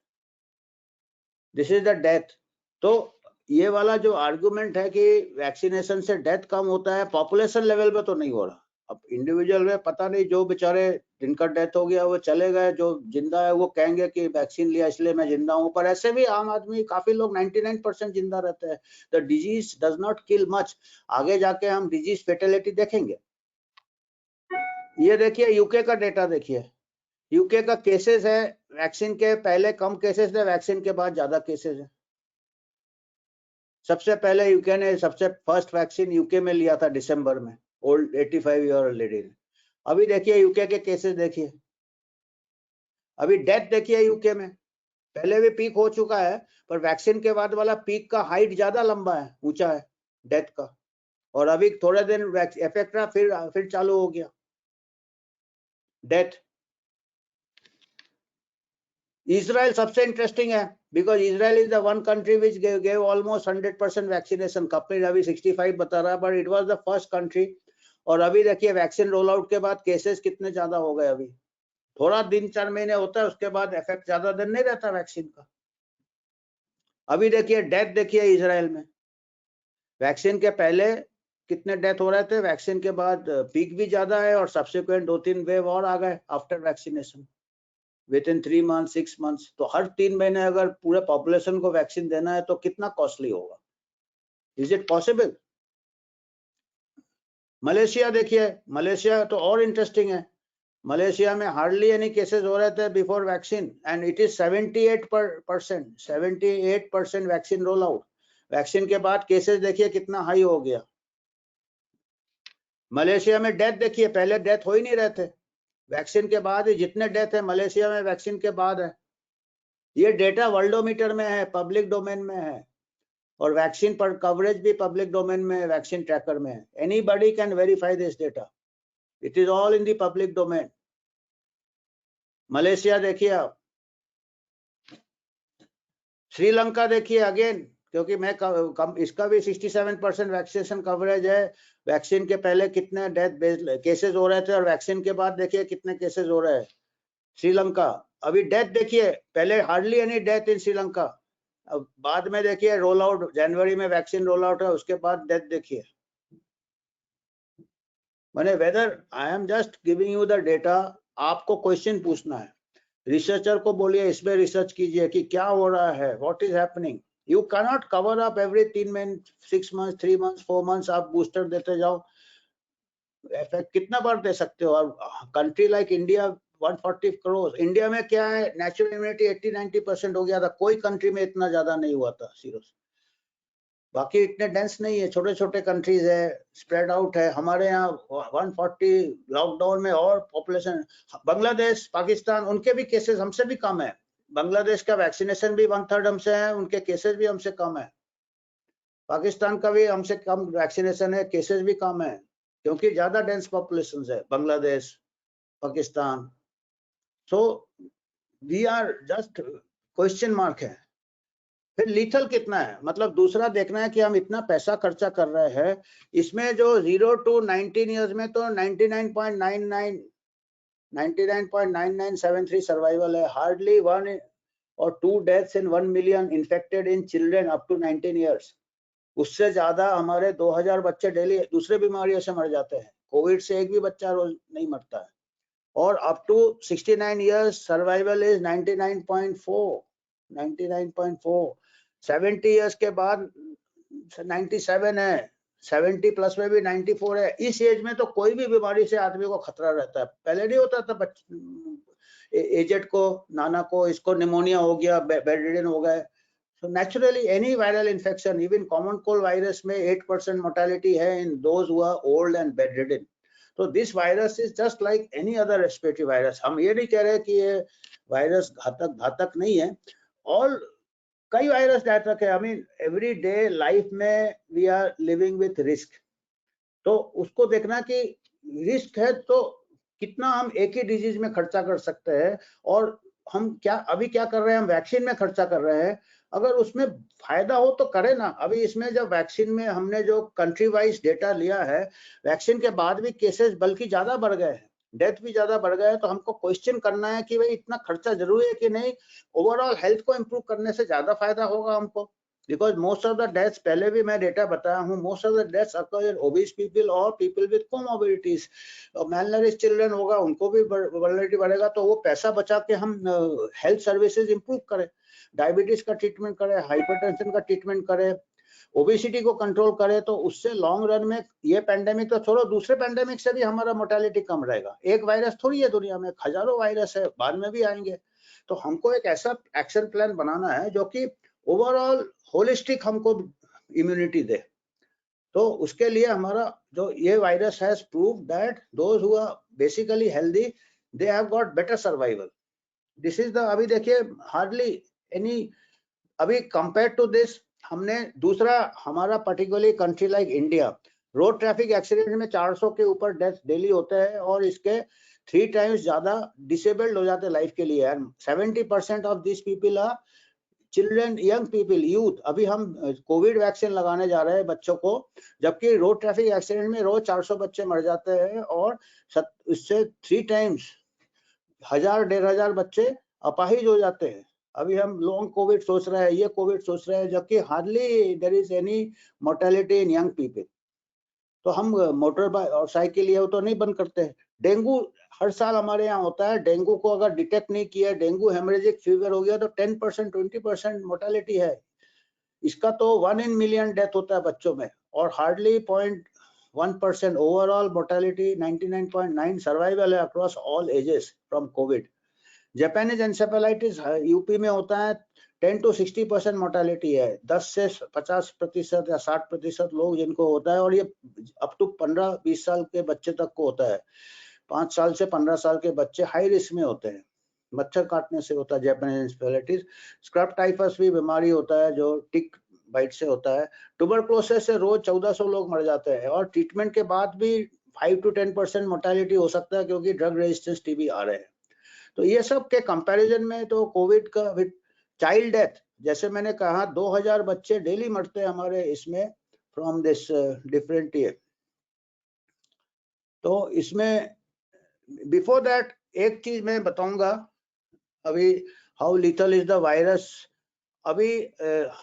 This is the death. तो ये वाला जो आर्गुमेंट है कि वैक्सीनेशन से डेथ कम होता है, पॉपुलेशन लेवल पे तो नहीं हो रहा। अब इंडिविजुअल में पता नहीं, जो बेचारे जिनका डेथ हो गया वो चले गए, जो जिंदा है वो कहेंगे कि वैक्सीन लिया इसलिए मैं जिंदा हूं, पर ऐसे भी आम आदमी काफी लोग 99% जिंदा रहते हैं। The disease does not kill much. आगे जाके हम डिजीज फेटेलिटी देखेंगे। ये देखिए यूके का डेटा देखिए, यूके का केसेस है, वैक्सीन के पहले कम केसेस है, वैक्सीन के बाद ज्यादा केसेस है। सबसे पहले यूके ने सबसे फर्स्ट वैक्सीन यूके में लिया था दिसंबर में, ओल्ड 85 ईयर लेडी ने। अभी देखिए यूके के केसेस देखिए, अभी डेथ देखिए यूके में। पहले भी पीक हो चुका है, पर वैक्सीन के बाद वाला पीक का हाइट ज्यादा लंबा है, ऊंचा है डेथ का। और अभी थोड़े दिन इफेक्ट रहा, फिर चालू हो गया डेथ। इजराइल सबसे इंटरेस्टिंग है, because Israel is the one country which gave almost 100% vaccination. Kapil अभी 65 बता रहा है, but it was the first country. और अभी देखिए वैक्सीन रोल आउट के बाद केसेस कितने ज्यादा हो गए। अभी थोड़ा दिन 4 महीने होता है, उसके बाद इफेक्ट ज्यादा दिन नहीं रहता वैक्सीन का। अभी देखिए डेथ देखिए इजराइल में, वैक्सीन के पहले कितने डेथ हो रहे थे, वैक्सीन के बाद पीक भी ज्यादा है, और सब्सिक्वेंट 2-3 वेव और आ गए after vaccination with in 3 months 6 months। तो हर 3 महीने अगर पूरे पॉपुलेशन को वैक्सीन देना है तो कितना कॉस्टली होगा। Is it possible? मलेशिया देखिए, मलेशिया तो और इंटरेस्टिंग है। मलेशिया में हार्डली एनी केसेस हो रहे थे before vaccine, and it is 78% vaccine roll out. Vaccine के बाद केसेस देखिए कितना हाई हो गया। मलेशिया में डेथ देखिए, पहले डेथ हो ही नहीं रहे थे, वैक्सीन के बाद ही जितने डेथ है मलेशिया में वैक्सीन के बाद है। ये डेटा वर्ल्डोमीटर में है, पब्लिक डोमेन में है, और वैक्सीन पर कवरेज भी पब्लिक डोमेन में है, वैक्सीन ट्रैकर में है। Anybody can verify this data, it is all in the public domain. Malaysia देखिए आप, श्रीलंका देखिए अगेन, क्योंकि मैं इसका भी 67% वैक्सीनेशन कवरेज है। वैक्सीन के पहले कितने डेथ केसेस हो रहे थे, और वैक्सीन के बाद देखिए कितने केसेस हो रहे हैं। श्रीलंका अभी डेथ देखिए, पहले hardly any death in Sri Lanka, अब बाद में देखिए रोल आउट, जनवरी में वैक्सीन रोल आउट है, उसके बाद डेथ देखिए। मैंने whether I am just giving you the data, आपको क्वेश्चन पूछना है, रिसर्चर को बोलिए इसमें रिसर्च कीजिए कि क्या हो रहा है, what is happening. You can not cover up every 3 month 6 month 3 month 4 months आप बूस्टर देते जाओ। इफेक्ट कितना बार दे सकते हो। और country like India 140 crore, India में क्या है, नेचुरल इम्यूनिटी 80-90% हो गया था, कोई कंट्री में इतना ज्यादा नहीं हुआ था सीरोस। बाकी इतने डेंस नहीं है, छोटे छोटे कंट्रीज है, स्प्रेड आउट है। हमारे यहाँ 140 लॉकडाउन में, और पॉपुलेशन बांग्लादेश पाकिस्तान, उनके भी केसेस हमसे भी कम है। बांग्लादेश का वैक्सीनेशन भी 1/3 हमसे है, उनके केसेस भी हमसे कम है। पाकिस्तान का भी हमसे कम वैक्सीनेशन है, केसेस भी कम है, क्योंकि ज्यादा डेंस पॉपुलेशन है Bangladesh Pakistan. So we are just question mark है। फिर लीथल कितना है, मतलब दूसरा देखना है कि हम इतना पैसा खर्चा कर रहे हैं, इसमें जो 0 to 19 ईयर्स में तो 99.9973 सर्वाइवल है, hardly 1 or 2 deaths in 1 million infected in children up to 19 years. उससे ज्यादा हमारे 2000 बच्चे डेली दूसरे बीमारियों से मर जाते हैं। कोविड से एक भी बच्चा रोज नहीं मरता है। और up to 69 years survival is 99.4। 70 years के बाद 97 है, 70 प्लस में भी 94 है। इस एज में तो कोई भी बीमारी से आदमी को खतरा रहता है। पहले नहीं होता था एजेड को, नाना को, इसको निमोनिया हो गया, बेडरिडन हो गए। So naturally, any viral infection, even common cold virus में 8% mortality है in those who are old and bedridden. So this virus is just like any other respiratory virus. हम ये नहीं कह रहे कि ये वायरस घातक नहीं है। और कई वायरस घातक है। I mean, every day life में we are living with risk. तो उसको देखना कि रिस्क है तो कितना हम एक ही डिजीज में खर्चा कर सकते हैं, और हम क्या अभी क्या कर रहे हैं, हम वैक्सीन में खर्चा कर रहे हैं। अगर उसमें फायदा हो तो करें ना। अभी इसमें जब वैक्सीन में हमने जो कंट्री वाइज डेटा लिया है, वैक्सीन के बाद भी केसेस बल्कि ज्यादा बढ़ गए हैं, डेथ भी ज्यादा बढ़ गए हैं। तो हमको क्वेश्चन करना है कि भाई इतना खर्चा जरूरी है कि नहीं। ओवरऑल हेल्थ को इम्प्रूव करने से ज्यादा फायदा होगा हमको, because most of the deaths, पहले भी मैं डेटा बताया हूँ, most of the deaths occur in obese people or people with comorbidities. malnourished children होगा, उनको भी vulnerability बढ़ेगा। तो वो पैसा बचा के हम हेल्थ सर्विसेज इंप्रूव करें, डायबिटीज का ट्रीटमेंट करें, हाइपरटेंशन का ट्रीटमेंट करें, ओबेसिटी को कंट्रोल करें। तो उससे लॉन्ग रन में ये पैंडेमिक तो छोड़ो, दूसरे पैंडेमिक से भी हमारा मोर्टेलिटी कम रहेगा। एक वायरस थोड़ी है दुनिया में, हजारों वायरस है, बाद में भी आएंगे। तो हमको एक ऐसा एक्शन प्लान बनाना है जो कि ओवरऑल होलिस्टिक हमको इम्यूनिटी दे। तो उसके लिए हमारा जो ये virus has prove that those who are basically healthy they have got better survival. This is the, अभी देखिए हार्डली एनी, अभी कंपेयर टू दिस हमने दूसरा हमारा particularly country like India, road traffic accident में 400 के ऊपर डेथ डेली होते हैं, और इसके 3 टाइम्स ज्यादा डिसेबल्ड हो जाते लाइफ के लिए। 70% of this people are children, young people, youth. अभी हम कोविड वैक्सीन लगाने जा रहे हैं बच्चों को, जबकि रोड ट्रैफिक एक्सीडेंट में रोज 400 बच्चे मर जाते हैं, और इससे 3 टाइम्स 1000-1500 बच्चे अपाहिज हो जाते हैं। अभी हम लॉन्ग कोविड सोच रहे हैं, ये कोविड सोच रहे हैं, जबकि hardly there is any mortality in young people. तो हम मोटर बाइक और साइकिल ये तो नहीं बंद करते हैं। डेंगू हर साल हमारे यहाँ होता है। डेंगू को अगर डिटेक्ट नहीं किया, डेंगू हेमरेजिक फीवर हो गया तो 10% 20% मोर्टेलिटी है। इसका तो 1 in million डेथ होता है बच्चों में, और हार्डली 0.1% ओवरऑल मोर्टेलिटी। 99.9 सर्वाइवल है across all ages from Covid. Japanese encephalitis UP में होता है, 10 to 60% मोर्टेलिटी है। 10 से 50% या 60% लोग जिनको होता है, और ये अप टू 15-20 साल के बच्चे तक को होता है। 5 साल से 15 साल के बच्चे हाई रिस्क में होते हैं, मच्छर काटने से होता है जापानीज एंसेफेलाइटिस। स्क्रब टाइफस भी बीमारी होता है जो टिक बाइट से होता है। ट्यूबरकुलोसिस से रोज 1400 लोग मर जाते हैं, और ट्रीटमेंट के बाद भी 5 to 10% मोर्टेलिटी हो सकता है, क्योंकि ड्रग रेजिस्टेंस टीबी आ रहे हैं। तो ये सब के कंपैरिजन में तो कोविड का चाइल्ड डेथ, जैसे मैंने कहा 2000 बच्चे डेली मरते हैं हमारे इसमें फ्रॉम दिस डिफरेंट ईयर। तो इसमें बिफोर दैट एक चीज मैं बताऊंगा अभी, how lethal is the virus. अभी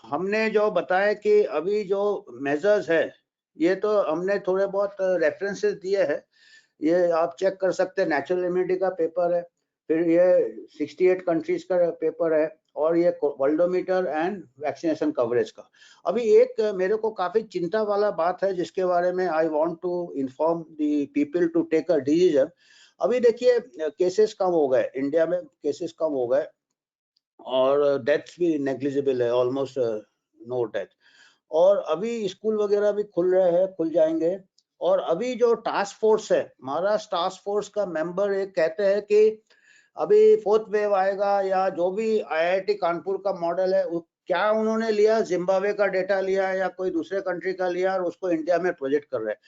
हमने जो बताया कि अभी जो मेजर्स है, ये तो हमने थोड़े बहुत रेफरेंसेस दिए हैं, ये आप चेक कर सकते हैं। नेचुरल इम्यूनिटी का पेपर है, फिर ये 68 कंट्रीज का पेपर है, और ये वर्ल्डोमीटर एंड वैक्सीनेशन कवरेज का। अभी एक मेरे को काफी चिंता वाला बात है जिसके बारे में I want to inform the people to take a decision. अभी देखिए केसेस कम हो गए इंडिया में, केसेस कम हो गए, और डेथ्स भी नेग्लिजिबल है, ऑलमोस्ट नो डेथ। और अभी स्कूल वगैरह भी खुल रहे हैं, खुल जाएंगे। और अभी जो टास्क फोर्स है, महाराष्ट्र टास्क फोर्स का मेंबर एक कहते हैं कि अभी 4th वेव आएगा, या जो भी IIT कानपुर का मॉडल है, क्या उन्होंने लिया, जिम्बाब्वे का डेटा लिया है या कोई दूसरे कंट्री का लिया, और उसको इंडिया में प्रोजेक्ट कर रहे हैं।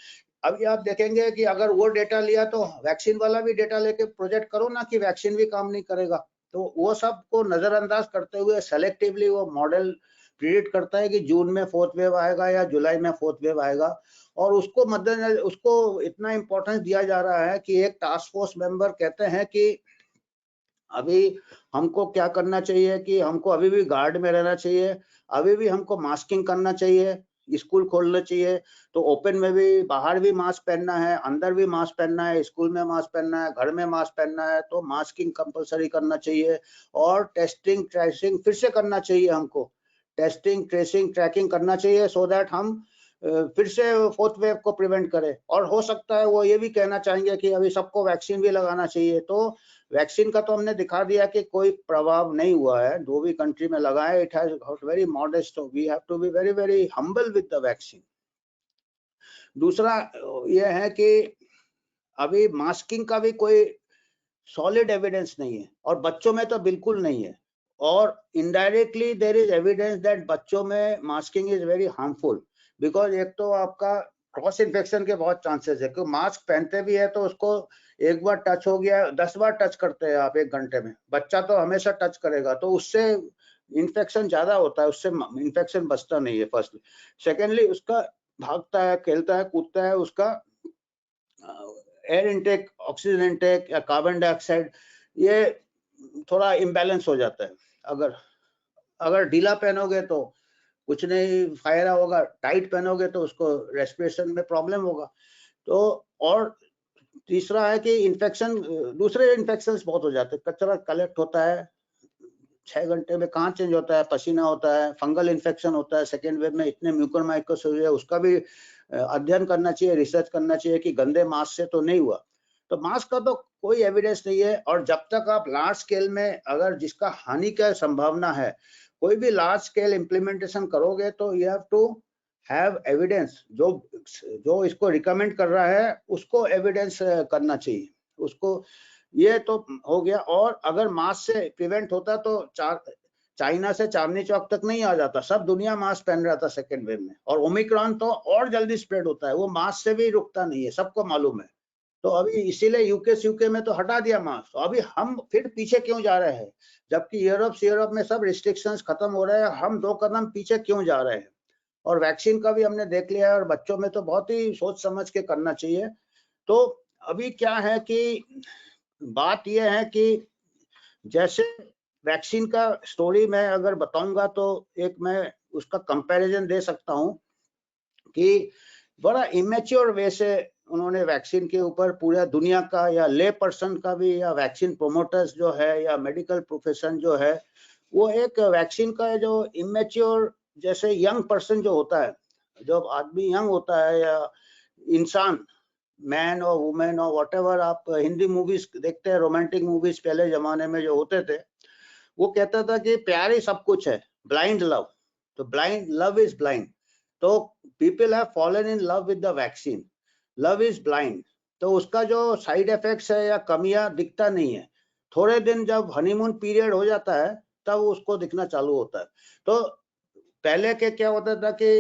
अभी आप देखेंगे कि अगर वो डेटा लिया तो वैक्सीन वाला भी डेटा लेके प्रोजेक्ट करो ना, कि वैक्सीन भी काम नहीं करेगा। तो वो सब को नजरअंदाज करते हुए सेलेक्टिवली वो मॉडल प्रिडिक्ट करता है कि जून में 4th वेव आएगा या जुलाई में 4th वेव आएगा, और उसको मद्देनजर उसको इतना इंपॉर्टेंस दिया जा रहा है कि एक टास्क फोर्स मेंबर कहते हैं कि अभी हमको क्या करना चाहिए, कि हमको अभी भी गार्ड में रहना चाहिए, अभी भी हमको मास्किंग करना चाहिए, स्कूल खोलना चाहिए तो ओपन में भी, बाहर भी मास्क पहनना है, अंदर भी मास्क पहनना है, स्कूल में मास्क पहनना है, घर में मास्क पहनना है, तो मास्किंग कंपलसरी करना चाहिए। और टेस्टिंग ट्रेसिंग फिर से करना चाहिए हमको, टेस्टिंग ट्रेसिंग ट्रैकिंग करना चाहिए, सो दैट हम फिर से फोर्थ वेव को प्रिवेंट करें। और हो सकता है वो ये भी कहना चाहेंगे कि अभी सबको वैक्सीन भी लगाना चाहिए। तो वैक्सीन का तो हमने दिखा दिया कि कोई प्रभाव नहीं हुआ है, जो भी कंट्री में लगाए, it has very modest, we have to be very very humble with the vaccine. दूसरा ये है कि अभी मास्किंग का भी कोई सॉलिड एविडेंस नहीं है, और बच्चों में तो बिल्कुल नहीं है। और indirectly there is evidence that बच्चों में masking is very harmful, because एक तो आपका क्रॉस इन्फेक्शन के बहुत चांसेस है, क्योंकि मास्क पहनते भी है तो उसको एक बार टच हो गया, 10 बार टच करते हैं आप 1 घंटे में, बच्चा तो हमेशा टच करेगा, तो उससे इन्फेक्शन ज्यादा होता है, उससे इन्फेक्शन बचता नहीं है। फर्स्ट, सेकेंडली उसका भागता है, खेलता है, कूदता है, उसका एयर इनटेक, ऑक्सीजन इनटेक या कार्बन डाइऑक्साइड, ये थोड़ा इम्बैलेंस हो जाता है। अगर ढीला पहनोगे तो कुछ नहीं फायदा होगा, टाइट पहनोगे तो उसको रेस्पिरेशन में प्रॉब्लम होगा। तो और तीसरा है कि इन्फेक्शन, दूसरे इन्फेक्शंस बहुत हो जाते हैं, कचरा कलेक्ट होता है 6 घंटे में, कहाँ चेंज होता है, पसीना होता है, फंगल इन्फेक्शन होता है, सेकेंड वेव में इतने म्यूकोरमाइकोसिस है, उसका भी अध्ययन करना चाहिए, रिसर्च करना चाहिए कि गंदे मास्क से तो नहीं हुआ। तो मास्क का तो कोई एविडेंस नहीं है। और जब तक आप लार्ज स्केल में अगर जिसका हानि का संभावना है, कोई भी लार्ज स्केल इम्प्लीमेंटेशन करोगे तो you have to have evidence, जो इसको रिकमेंड कर रहा है उसको एविडेंस करना चाहिए उसको। ये तो हो गया। और अगर मास्क से प्रिवेंट होता तो चाइना से चांदनी चौक तक नहीं आ जाता, सब दुनिया मास्क पहन रहा था सेकेंड वेव में। और ओमिक्रॉन तो और जल्दी स्प्रेड होता है, वो मास्क से भी रुकता नहीं है, सबको मालूम है। तो अभी इसीलिए यूके में तो हटा दिया मास्क। तो अभी हम फिर पीछे क्यों जा रहे हैं, जबकि यूरोप में सब रिस्ट्रिक्शंस खत्म हो रहे हैं, हम 2 कदम पीछे क्यों जा रहे हैं। और वैक्सीन का भी हमने देख लिया है, और बच्चों में तो बहुत ही सोच समझ के करना चाहिए। तो अभी क्या है कि बात यह है कि जैसे वैक्सीन का स्टोरी मैं अगर बताऊंगा तो एक मैं उसका कंपैरिजन दे सकता हूं कि बड़ा इमेच्योर वे से उन्होंने वैक्सीन के ऊपर पूरा दुनिया का, या ले पर्सन का भी, या वैक्सीन प्रोमोटर्स जो है, या मेडिकल प्रोफेशन जो है, वो एक वैक्सीन का जो इमेच्योर, जैसे यंग पर्सन जो होता है, जब आदमी यंग होता है या इंसान, मैन और वुमेन और व्हाटएवर, आप हिंदी मूवीज देखते हैं, रोमांटिक मूवीज पहले जमाने में जो होते थे, वो कहता था कि प्यार ही सब कुछ है, ब्लाइंड लव। तो ब्लाइंड लव इज ब्लाइंड। तो people have fallen in love with the vaccine, love is blind. तो उसका जो साइड इफेक्ट्स है या कमियां दिखता नहीं है, थोड़े दिन जब हनीमून पीरियड हो जाता है तब उसको दिखना चालू होता है। तो पहले के क्या होता था कि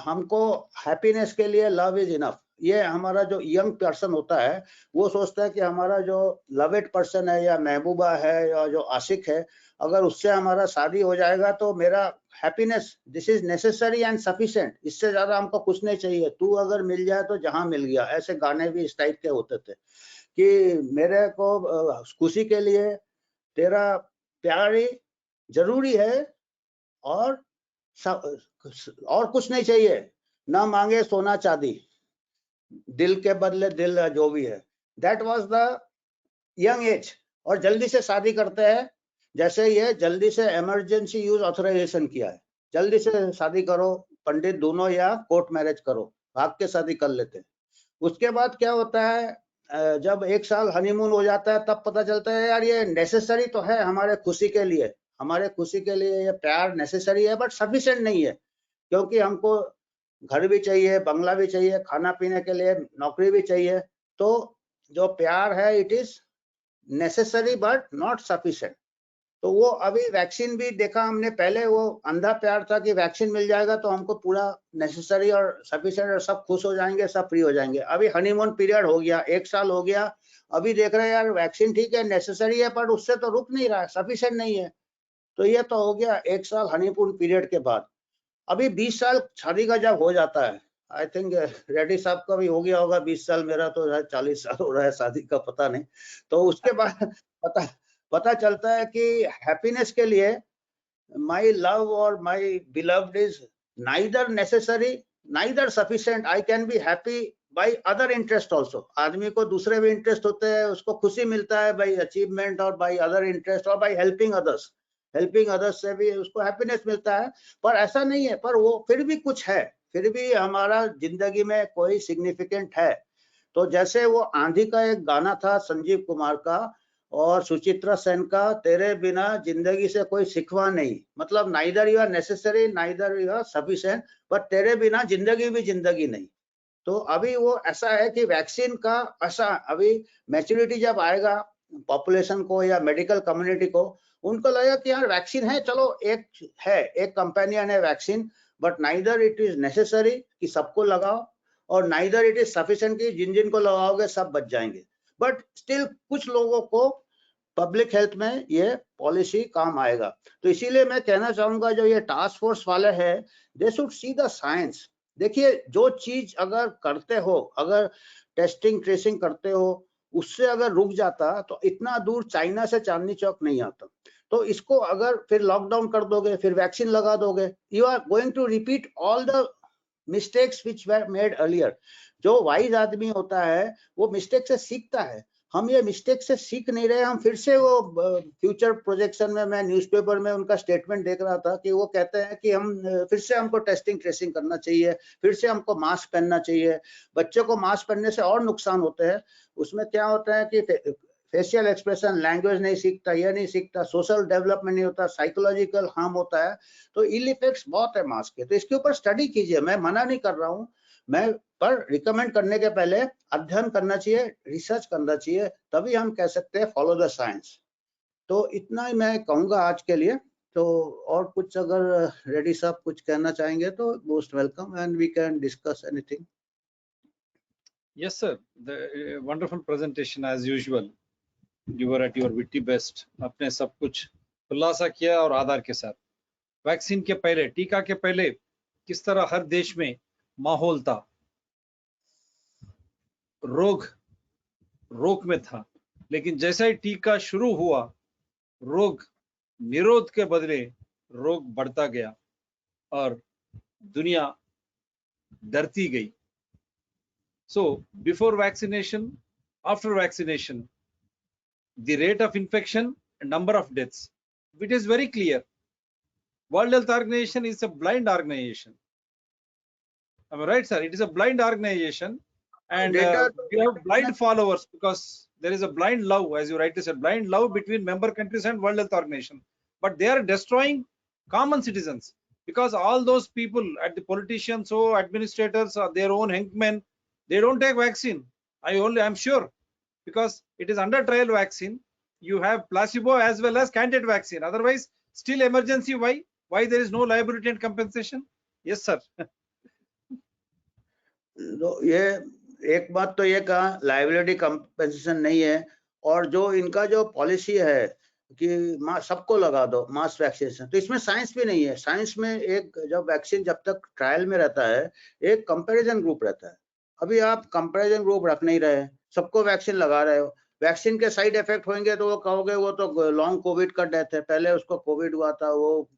हमको हैप्पीनेस के लिए लव इज इनफ, ये हमारा जो यंग पर्सन होता है वो सोचता है कि हमारा जो लवेड पर्सन है, या महबूबा है, या जो आशिक है, अगर उससे हमारा शादी हो जाएगा तो मेरा happiness, this is necessary and sufficient, इससे ज्यादा हमको कुछ नहीं चाहिए, तू अगर मिल जाए तो जहां मिल गया। ऐसे गाने भी इस टाइप के होते थे कि मेरे को खुशी के लिए तेरा प्यार ही जरूरी है, और कुछ नहीं चाहिए, ना मांगे सोना चांदी, दिल के बदले दिल जो भी है। That was the young age. और जल्दी से शादी करते हैं, जैसे ये जल्दी से इमरजेंसी यूज ऑथराइजेशन किया है, जल्दी से शादी करो, पंडित दोनों, या कोर्ट मैरिज करो, भाग के शादी कर लेते हैं। उसके बाद क्या होता है, जब 1 साल हनीमून हो जाता है तब पता चलता है यार ये नेसेसरी तो है हमारे खुशी के लिए, हमारे खुशी के लिए ये प्यार नेसेसरी है, बट सफिशिएंट नहीं है, क्योंकि हमको घर भी चाहिए, बंगला भी चाहिए, खाना पीने के लिए नौकरी भी चाहिए। तो जो प्यार है it is necessary but not sufficient. तो वो अभी वैक्सीन भी देखा हमने, पहले वो अंधा प्यार था कि वैक्सीन मिल जाएगा तो हमको पूरा नेसेसरी और सफिशिएंट और सब खुश हो जाएंगे, सब फ्री हो जाएंगे। अभी हनीमून पीरियड हो गया, 1 साल हो गया, अभी देख रहे हैं यार वैक्सीन ठीक है, नेसेसरी है, पर उससे तो रुक नहीं रहा है, सफिशिएंट नहीं है। तो ये तो हो गया 1 साल हनीमून पीरियड के बाद। अभी 20 साल शादी का जब हो जाता है, आई थिंक रेड्डी साहब का भी हो गया होगा 20 साल, मेरा तो 40 साल हो रहा है शादी का, पता नहीं। तो उसके बाद पता चलता है कि हैप्पीनेस के लिए माई लव और my beloved is neither necessary, neither sufficient. I can be happy by other interest also. आदमी को दूसरे भी इंटरेस्ट होते हैं, उसको खुशी मिलता है by achievement और by other interest और by helping others. Helping others से भी उसको हैप्पीनेस मिलता है, पर ऐसा नहीं है, पर वो फिर भी कुछ है, फिर भी हमारा जिंदगी में कोई सिग्निफिकेंट है। तो जैसे वो आंधी का एक गाना था संजीव कुमार का और सुचित्रा सेन का, तेरे बिना जिंदगी से कोई सिखवा नहीं, मतलब neither you are necessary neither you are sufficient, but तेरे बिना जिंदगी भी जिंदगी नहीं। तो अभी वो ऐसा है कि वैक्सीन का ऐसा अभी मैच्योरिटी जब आएगा पॉपुलेशन को या मेडिकल कम्युनिटी को, उनको लगेगा कि यार वैक्सीन है, चलो एक कंपेनियन है vaccine, but neither it is necessary कि सबको लगाओ और नाइदर इट इज सफिशिएंट कि जिन जिन को लगाओगे सब बच जाएंगे। बट स्टिल कुछ लोगों को पब्लिक हेल्थ में ये पॉलिसी काम आएगा। तो इसीलिए मैं कहना चाहूंगा जो ये टास्क फोर्स वाले हैं, they should see the science. देखिए जो चीज अगर करते हो, अगर टेस्टिंग ट्रेसिंग करते हो, उससे अगर रुक जाता तो इतना दूर चाइना से चांदनी चौक नहीं आता। तो इसको अगर फिर लॉकडाउन कर दोगे, फिर वैक्सीन लगा दोगे, you are going to repeat all the mistakes which were made earlier. जो वाइज आदमी होता है वो मिस्टेक से सीखता है, हम ये मिस्टेक से सीख नहीं रहे। हम फिर से वो फ्यूचर प्रोजेक्शन में, मैं न्यूज़पेपर में उनका स्टेटमेंट देख रहा था कि वो कहते हैं कि हम फिर से हमको टेस्टिंग ट्रेसिंग करना चाहिए, फिर से हमको मास्क पहनना चाहिए। बच्चों को मास्क पहनने से और नुकसान होते हैं, उसमें क्या होता है कि फेशियल एक्सप्रेशन, लैंग्वेज नहीं सीखता, ये नहीं सीखता, सोशल डेवलपमेंट नहीं होता, साइकोलॉजिकल हार्म होता है। तो इल इफेक्ट्स बहुत है मास्क के, तो इसके ऊपर स्टडी कीजिए। मैं मना नहीं कर रहा हूँ, मैं पर रिकमेंड करने के पहले अध्ययन करना चाहिए, रिसर्च करना चाहिए, तभी हम कह सकते हैं फॉलो द साइंस। तो इतना ही मैं कहूंगा आज के लिए। तो और कुछ अगर रेड्डी साहब कुछ कहना चाहेंगे तो most welcome and we can discuss anything. Yes, sir. The wonderful presentation as usual. You were at your witty best. आपने सब कुछ खुलासा किया और आधार के साथ। वैक्सीन के पहले, टीका के पहले किस तरह हर देश में माहौल था, रोक में था, लेकिन जैसा ही टीका शुरू हुआ, रोग निरोध के बदले रोग बढ़ता गया और दुनिया डरती गई। So before vaccination, after vaccination, the rate of infection and number of deaths, it is very clear. World Health Organization is a blind organization. Am I right, sir? It is a blind organization, and we have blind followers because there is a blind love, as you rightly said, blind love between member countries and World Health Organization. But they are destroying common citizens because all those people at the politicians or administrators or their own hangmen, they don't take vaccine. I'm sure, because it is under trial vaccine. You have placebo as well as candidate vaccine. Otherwise, still emergency. Why? Why there is no liability and compensation? Yes, sir. तो ये एक बात तो ये कहा लायबिलिटी कंपेंसेशन नहीं है, और जो इनका जो पॉलिसी है कि सबको लगा दो मास वैक्सीनेशन, तो इसमें साइंस भी नहीं है। साइंस में एक जब वैक्सीन जब तक ट्रायल में रहता है, एक कंपैरिजन ग्रुप रहता है। अभी आप कंपैरिजन ग्रुप रख नहीं रहे, सबको वैक्सीन लगा रहे हो। वैक्सीन के साइड इफेक्ट होंगे तो वो कहोगे वो तो लॉन्ग कोविड का डेथ है, पहले उसको कोविड हुआ था वो।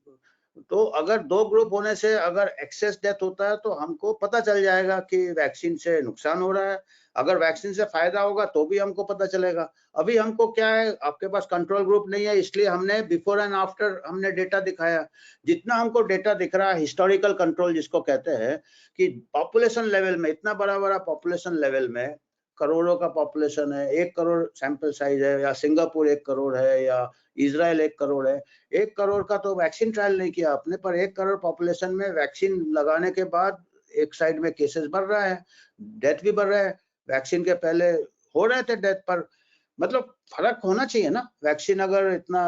तो अगर दो ग्रुप होने से अगर एक्सेस डेथ होता है तो हमको पता चल जाएगा कि वैक्सीन से नुकसान हो रहा है, अगर वैक्सीन से फायदा होगा तो भी हमको पता चलेगा। अभी हमको क्या है, आपके पास कंट्रोल ग्रुप नहीं है, इसलिए हमने बिफोर एंड आफ्टर हमने डेटा दिखाया। जितना हमको डेटा दिख रहा है, हिस्टोरिकल कंट्रोल जिसको कहते हैं, कि पॉपुलेशन लेवल में, इतना बड़ा बड़ा पॉपुलेशन लेवल में, करोड़ों का पॉपुलेशन है, 1 करोड़ सैंपल साइज है, या सिंगापुर 1 करोड़ है, या इजराइल 1 करोड़ है। 1 करोड़ का तो वैक्सीन ट्रायल नहीं किया आपने, पर 1 करोड़ पॉपुलेशन में वैक्सीन लगाने के बाद एक साइड में केसेस बढ़ रहा है, डेथ भी बढ़ रहा है। वैक्सीन के पहले हो रहे थे डेथ, पर मतलब फर्क होना चाहिए ना। वैक्सीन अगर इतना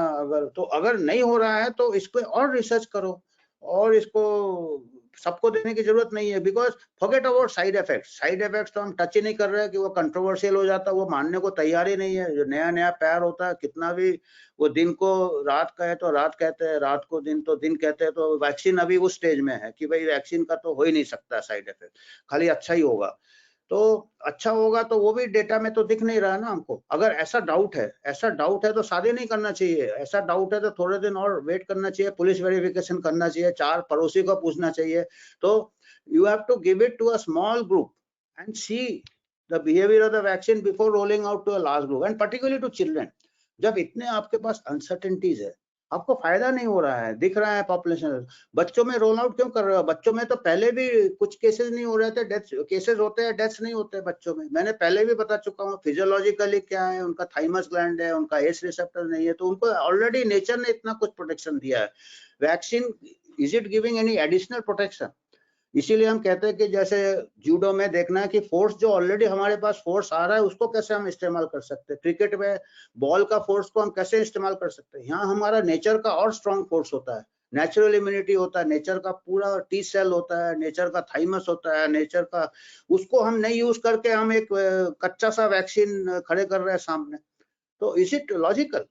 तो अगर नहीं हो रहा है तो इस पे और रिसर्च करो, और इसको सबको देने की जरूरत नहीं है। Because forget about side effects. Side effects तो हम टच ही नहीं कर रहे हैं कि वो कंट्रोवर्शियल हो जाता है, वो मानने को तैयार ही नहीं है। जो नया नया प्यार होता है, कितना भी वो दिन को रात कहे तो रात कहते हैं, रात को दिन तो दिन कहते हैं। तो वैक्सीन अभी उस स्टेज में है कि भाई वैक्सीन का तो हो ही नहीं सकता साइड इफेक्ट, खाली अच्छा ही होगा। तो अच्छा होगा तो वो भी डेटा में तो दिख नहीं रहा है ना हमको। अगर ऐसा डाउट है तो शादी नहीं करना चाहिए। ऐसा डाउट है तो थोड़े दिन और वेट करना चाहिए, पुलिस वेरिफिकेशन करना चाहिए, 4 पड़ोसी को पूछना चाहिए। तो you have to give it to a small group and see the behavior of the vaccine before rolling out to a large group, and particularly to children. जब इतने आपके पास अनसर्टेनिटीज है, आपको फायदा नहीं हो रहा है, दिख रहा है पॉपुलेशन, बच्चों में रोल आउट क्यों कर रहे हो? बच्चों में तो पहले भी कुछ केसेस नहीं हो रहे थे, डेथ केसेस होते हैं, डेथ्स नहीं होते बच्चों में। मैंने पहले भी बता चुका हूँ फिजियोलॉजिकली क्या है, उनका थाइमस ग्लैंड है, उनका एस रिसेप्टर नहीं है, तो उनको ऑलरेडी नेचर ने इतना कुछ प्रोटेक्शन दिया है। Vaccine, is it giving any additional protection? इसीलिए हम कहते हैं कि जैसे जूडो में देखना है कि फोर्स जो ऑलरेडी हमारे पास फोर्स आ रहा है उसको कैसे हम इस्तेमाल कर सकते हैं। क्रिकेट में बॉल का फोर्स को हम कैसे इस्तेमाल कर सकते हैं। यहाँ हमारा नेचर का और स्ट्रॉन्ग फोर्स होता है, नेचुरल इम्यूनिटी होता है, नेचर का पूरा टी सेल होता है, नेचर का थाइमस होता है, नेचर का, उसको हम नहीं यूज करके हम एक कच्चा सा वैक्सीन खड़े कर रहे हैं सामने। तो is it logical?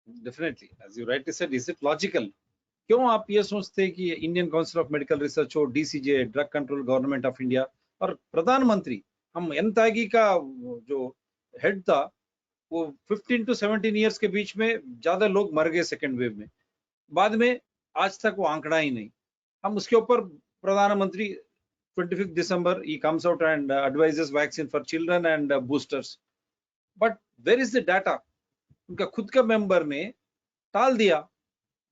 Definitely, as you rightly said, is it logical? क्यों आप ये सोचते हैं कि Indian Council of Medical Research हो, DCJ, drug control government of India और प्रधानमंत्री, हम एनतागी का जो हेड था वो 15 to 17 इयर्स के बीच में ज्यादा लोग मर गए सेकेंड वेव में, बाद में आज तक वो आंकड़ा ही नहीं। हम उसके ऊपर प्रधानमंत्री 25 दिसंबर he comes out and advises vaccine for children and boosters, but where is the data? उनका खुद का मेंबर ने टाल दिया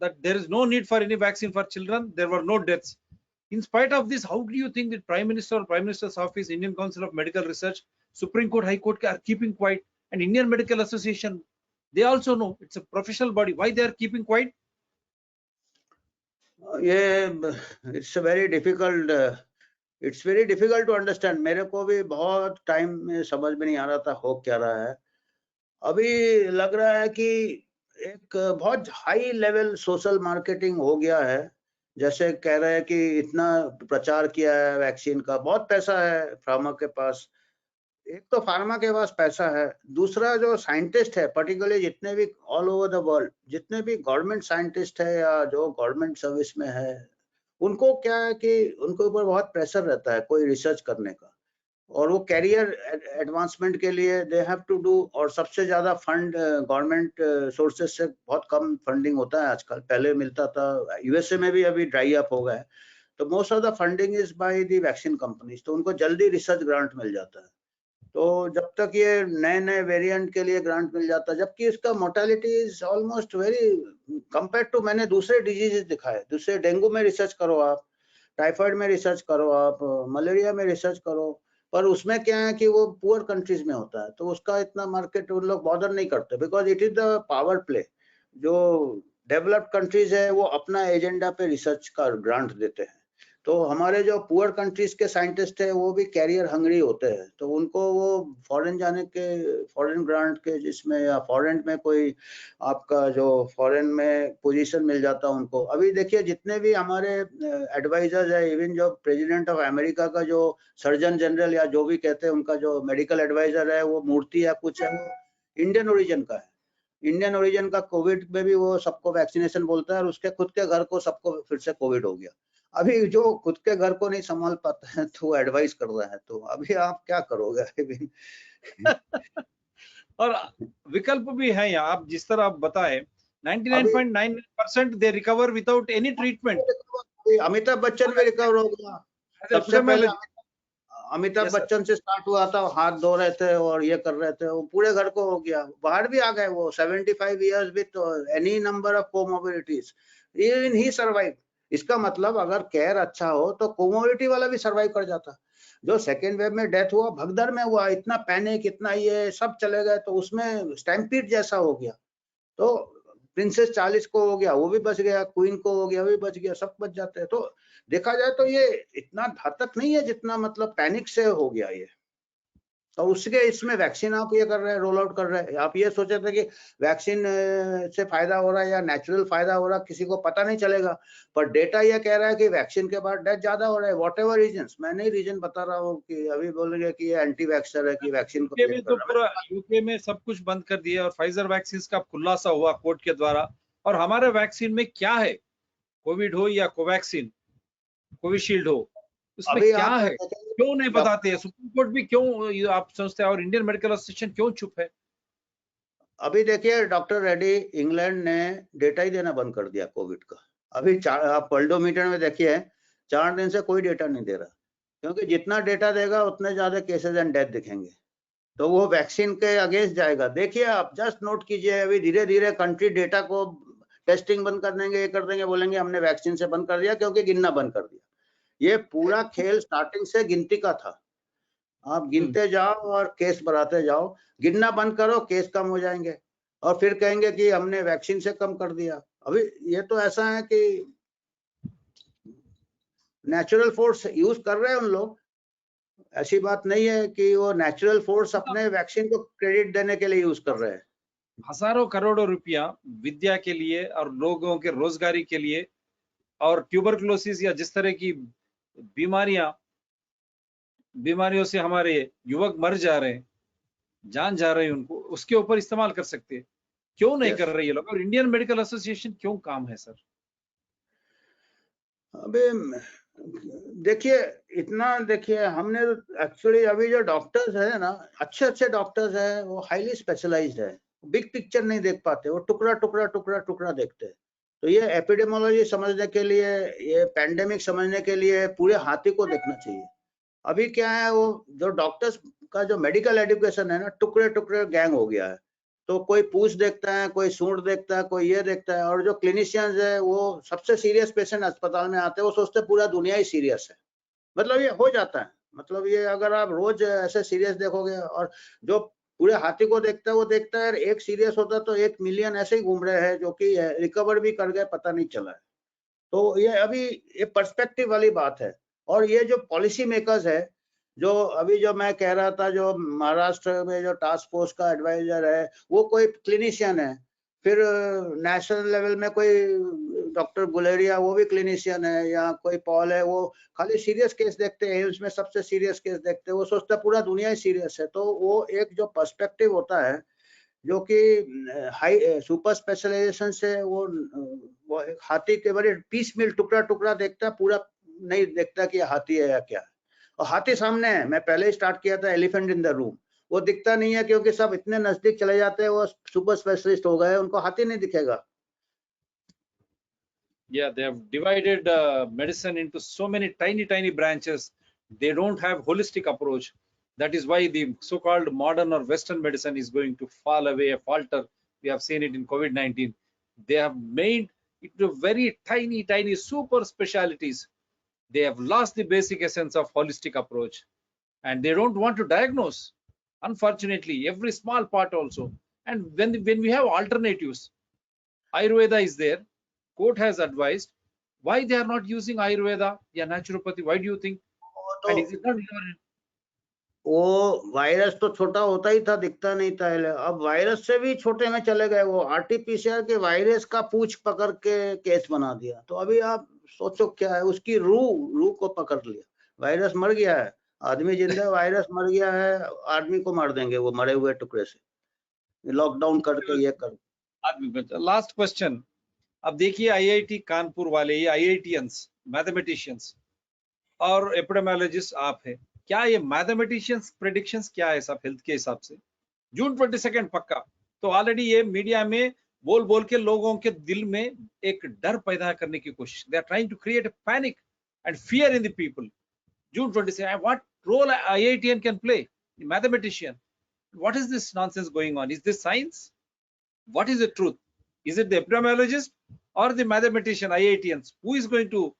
that there is no need for any vaccine for children, there were no deaths. In spite of this, how do you think that Prime Minister or Prime Minister's office, Indian Council of Medical Research, Supreme Court, High Court are keeping quiet, and Indian Medical Association, they also know it's a professional body, why they are keeping quiet? It's very difficult to understand. मेरे को भी बहुत टाइम में समझ में नहीं आ रहा था हो क्या रहा है। अभी लग रहा है कि एक बहुत हाई लेवल सोशल मार्केटिंग हो गया है। जैसे कह रहे हैं कि इतना प्रचार किया है वैक्सीन का, बहुत पैसा है फार्मा के पास। एक तो फार्मा के पास पैसा है, दूसरा जो साइंटिस्ट है, पर्टिकुलरली जितने भी ऑल ओवर द वर्ल्ड जितने भी गवर्नमेंट साइंटिस्ट है या जो गवर्नमेंट सर्विस में है, उनको क्या है कि उनके ऊपर बहुत प्रेशर रहता है कोई रिसर्च करने का, और वो कैरियर एडवांसमेंट के लिए दे हैव टू डू। और सबसे ज्यादा फंड गवर्नमेंट सोर्सेज से बहुत कम फंडिंग होता है आजकल, पहले मिलता था, यूएसए में भी अभी ड्राई अप हो गया है। तो most of the funding is by the vaccine companies, तो उनको जल्दी रिसर्च ग्रांट मिल जाता है। तो जब तक ये नए नए वेरिएंट के लिए ग्रांट मिल जाता है, जबकि इसका mortality is almost very compare to, मैंने दूसरे डिजीजेस दिखाए, दूसरे डेंगू में रिसर्च करो आप, टाइफाइड में रिसर्च करो आप, मलेरिया में रिसर्च करो, पर उसमें क्या है कि वो पुअर कंट्रीज में होता है, तो उसका इतना मार्केट उन लोग बॉदर नहीं करते, because it is the power play. जो डेवलप्ड कंट्रीज है वो अपना एजेंडा पे रिसर्च का ग्रांट देते हैं, तो हमारे जो पुअर कंट्रीज के साइंटिस्ट है वो भी कैरियर हंग्री होते हैं, तो उनको वो फॉरेन जाने के, फॉरेन ग्रांट के जिसमें या फॉरेन में कोई आपका जो फॉरेन में पोजीशन मिल जाता है उनको। अभी देखिए जितने भी हमारे एडवाइजर्स है, इवन जो प्रेसिडेंट ऑफ अमेरिका का जो सर्जन जनरल या जो भी कहते हैं उनका जो मेडिकल एडवाइजर है, वो मूर्ति या कुछ है, वो इंडियन ओरिजिन का है। इंडियन ओरिजिन का कोविड में भी वो सबको वैक्सीनेशन बोलता है, और उसके खुद के घर को सबको फिर से कोविड हो गया। अभी जो खुद के घर को नहीं संभाल पाता है तो एडवाइस कर रहा है, तो अभी आप क्या करोगे? और विकल्प भी है यहाँ, आप जिस तरह आप बताए 99.9% they recover without any treatment. Amitabh Bachchan भी रिकवर हो गया। सबसे पहले अमिताभ बच्चन से स्टार्ट हुआ था, हाथ धो रहे थे और ये कर रहे थे, वो पूरे घर को हो गया, बाहर भी आ गए वो, 75 years with any number of comorbidities, even he survive. इसका मतलब अगर केयर अच्छा हो तो कोमोबिलिटी वाला भी सर्वाइव कर जाता। जो सेकेंड वेव में डेथ हुआ भगदड़ में हुआ, इतना पैनिक, इतना ये सब चले गए, तो उसमें स्टैम्पीड जैसा हो गया। तो प्रिंसेस चार्ल्स को हो गया, वो भी बच गया, क्वीन को हो गया, वो भी बच गया, सब बच जाते हैं। तो देखा जाए तो ये इतना घातक नहीं है जितना मतलब पैनिक से हो गया ये। तो उसके इसमें वैक्सीन आप ये कर रहे हैं, रोल आउट कर रहे हैं, आप ये सोचे थे कि वैक्सीन से फायदा हो रहा है या नेचुरल फायदा हो रहा है किसी को पता नहीं चलेगा, पर डेटा ये कह रहा है कि वैक्सीन के बाद डेथ ज्यादा हो रहा है, वॉट एवर रीजन। मैं नहीं रीजन बता रहा हूँ कि अभी बोलेंगे कि ये एंटी वैक्सर है कि वैक्सीन को में तो पूरा यूके में सब कुछ बंद कर दिया और फाइजर वैक्सीन का खुलासा हुआ कोर्ट के द्वारा। और हमारे वैक्सीन में क्या है, कोविड हो या कोवैक्सीन, कोविशील्ड हो, उसमें अभी क्या आप है, क्यों नहीं बताते हैं? सुप्रीम कोर्ट भी क्यों, ये आप सोचते हैं, और इंडियन मेडिकल एसोसिएशन क्यों चुप है? अभी देखिए डॉक्टर रेड्डी, इंग्लैंड ने डेटा ही देना बंद कर दिया कोविड का। अभी आप वर्ल्डोमीटर में देखिए 4 दिन से कोई डेटा नहीं दे रहा, क्योंकि जितना डेटा देगा उतने ज्यादा केसेस एंड डेथ दिखेंगे, तो वो वैक्सीन के अगेंस्ट जाएगा। देखिए आप जस्ट नोट कीजिए, अभी धीरे धीरे कंट्री डेटा को टेस्टिंग बंद कर देंगे, ये कर देंगे, बोलेंगे हमने वैक्सीन से बंद कर दिया क्योंकि गिनना बंद कर दिया। ये पूरा खेल स्टार्टिंग से गिनती का था। आप गिनते जाओ और केस बढ़ाते जाओ, गिनना बंद करो, केस कम हो जाएंगे, और फिर कहेंगे कि हमने वैक्सीन से कम कर दिया। अभी ये तो ऐसा है कि नेचुरल फोर्स यूज कर रहे हैं उन लोग, ऐसी बात नहीं है कि वो नेचुरल फोर्स अपने वैक्सीन को क्रेडिट देने के लिए यूज कर रहे हैं। हजारों करोड़ों रुपया विद्या के लिए और लोगों के रोजगारी के लिए, और ट्यूबरकुलोसिस या जिस तरह की बीमारियों से हमारे युवक मर जा रहे हैं, जान जा रहे हैं उनको, उसके ऊपर इस्तेमाल कर सकते हैं। क्यों नहीं कर रहे ये लोग? और इंडियन मेडिकल एसोसिएशन क्यों काम है सर? अभी देखिए इतना, देखिए हमने एक्चुअली अभी जो डॉक्टर्स है ना, अच्छे अच्छे डॉक्टर्स है, वो हाईली स्पेशलाइज्ड है, बिग पिक्चर नहीं देख पाते, वो टुकड़ा टुकड़ा टुकड़ा टुकड़ा देखते हैं। तो ये एपिडेमोलॉजी समझने के लिए, ये पैंडेमिक समझने के लिए पूरे हाथी को देखना चाहिए। अभी क्या है, वो जो डॉक्टर्स का जो मेडिकल एजुकेशन है ना, टुकड़े टुकड़े गैंग हो गया है। तो कोई पूछ देखता है, कोई सूंड देखता है, कोई ये देखता है, और जो क्लिनिशियंस है वो सबसे सीरियस पेशेंट अस्पताल में आते हैं, वो सोचते हैं पूरा दुनिया ही सीरियस है। मतलब ये हो जाता है, मतलब ये अगर आप रोज ऐसे सीरियस देखोगे, और जो पूरे हाथी को देखता है वो देखता है एक सीरियस होता तो 1 मिलियन ऐसे ही घूम रहे हैं जो कि रिकवर भी कर गए, पता नहीं चला है। तो ये अभी ये पर्सपेक्टिव वाली बात है। और ये जो पॉलिसी मेकर्स है, जो अभी जो मैं कह रहा था, जो महाराष्ट्र में जो टास्क फोर्स का एडवाइजर है, वो कोई क्लिनिशियन है। फिर नेशनल लेवल में कोई डॉक्टर गुलेरिया, वो भी क्लिनिशियन है, या कोई पॉल है, वो खाली सीरियस केस देखते हैं, एम्स में सबसे सीरियस केस देखते हैं, वो सोचता है पूरा दुनिया ही सीरियस है। तो वो एक जो पर्सपेक्टिव होता है, जो कि हाई सुपर स्पेशलाइजेशन से वो एक हाथी के बड़े पीस मिल टुकड़ा टुकड़ा देखता है, पूरा नहीं देखता कि हाथी है या क्या है। और हाथी सामने है, मैं पहले ही स्टार्ट किया था, एलिफेंट इन द रूम, वो दिखता नहीं है क्योंकि सब इतने नजदीक चले जाते हैं, वो सुपर स्पेशलिस्ट हो गए, उनको हाथी नहीं दिखेगा। Yeah, they have divided medicine into so many tiny branches. They don't have holistic approach. That is why the so-called modern or Western medicine is going to fall away, falter. We have seen it in COVID-19. They have made it to very tiny super specialties. They have lost the basic essence of holistic approach, and they don't want to diagnose. Unfortunately, every small part also. And when we have alternatives, Ayurveda is there. Court has advised. Why they are not using Ayurveda? Yeah, naturopathy. Why do you think? And is it not वो वायरस तो छोटा होता ही था, दिखता नहीं था, अब वायरस से भी छोटे में चले गए। वो आरटीपीसीआर के वायरस का पूंछ पकड़ के केस बना दिया। तो अभी आप सोचो क्या है, उसकी रूह को पकड़ लिया। वायरस मर गया है, आदमी जिंदा है, वायरस मर गया है, आदमी को मार देंगे वो मरे हुए टुकड़े से, लॉकडाउन करके ये कर। Last question. अब देखिए आईआईटी कानपुर वाले, ये आईआईटीएंस, मैथमेटिशियंस और एपिडेमियोलॉजिस्ट आप हैं, क्या ये मैथमेटिशियंस प्रेडिक्शंस क्या है सब हेल्थ के हिसाब से? जून 22 पक्का। तो ऑलरेडी ये मीडिया में बोल बोल के लोगों के दिल में एक डर पैदा करने की कोशिश, they are trying to create a panic and fear in the people. June 22, what role IITian can play? The mathematician. What is this nonsense going on? Is this science? What is the truth? Is it the epidemiologist or the mathematician, IITians? Who is going to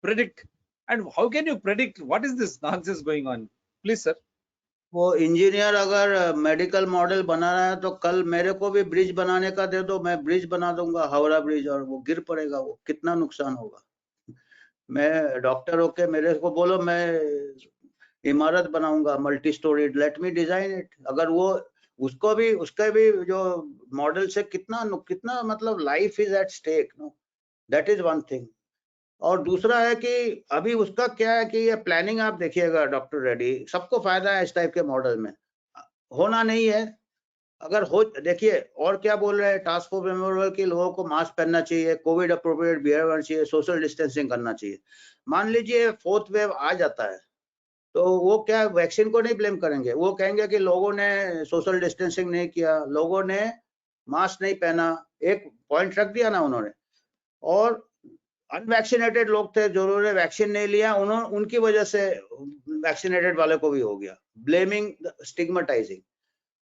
predict? And how can you predict? What is this nonsense going on? Please, sir. वो इंजीनियर अगर मेडिकल मॉडल बना रहा है तो कल मेरे को भी ब्रिज बनाने का दे दो, मैं ब्रिज बना दूंगा, हावड़ा ब्रिज, और वो गिर पड़ेगा, वो कितना नुकसान होगा। मैं डॉक्टर होके मेरे को बोलो मैं इमारत बनाऊंगा multi storeyed, let me design it. अगर वो उसको भी, उसका भी जो मॉडल से कितना मतलब life is at stake, no, that is one thing. और दूसरा है कि अभी उसका क्या है कि ये प्लानिंग आप देखिएगा डॉक्टर रेड्डी, सबको फायदा है इस टाइप के मॉडल में, होना नहीं है, अगर हो, देखिए और क्या बोल रहे हैं, टास्क फोर्स मेंबर के लोगों को मास्क पहनना चाहिए, कोविड अप्रोप्रिएट बिहेवियर चाहिए, सोशल डिस्टेंसिंग करना चाहिए। मान लीजिए फोर्थ वेव आ जाता है, तो वो क्या वैक्सीन को नहीं ब्लेम करेंगे, वो कहेंगे कि लोगों ने सोशल डिस्टेंसिंग नहीं किया, लोगों ने मास्क नहीं पहना, एक पॉइंट रख दिया ना उन्होंने। और अनवैक्सीनेटेड लोग थे जिन्होंने वैक्सीन नहीं लिया, उन्होंने उनकी वजह से वैक्सीनेटेड वाले को भी हो गया, ब्लेमिंग, स्टिग्मेटाइजिंग।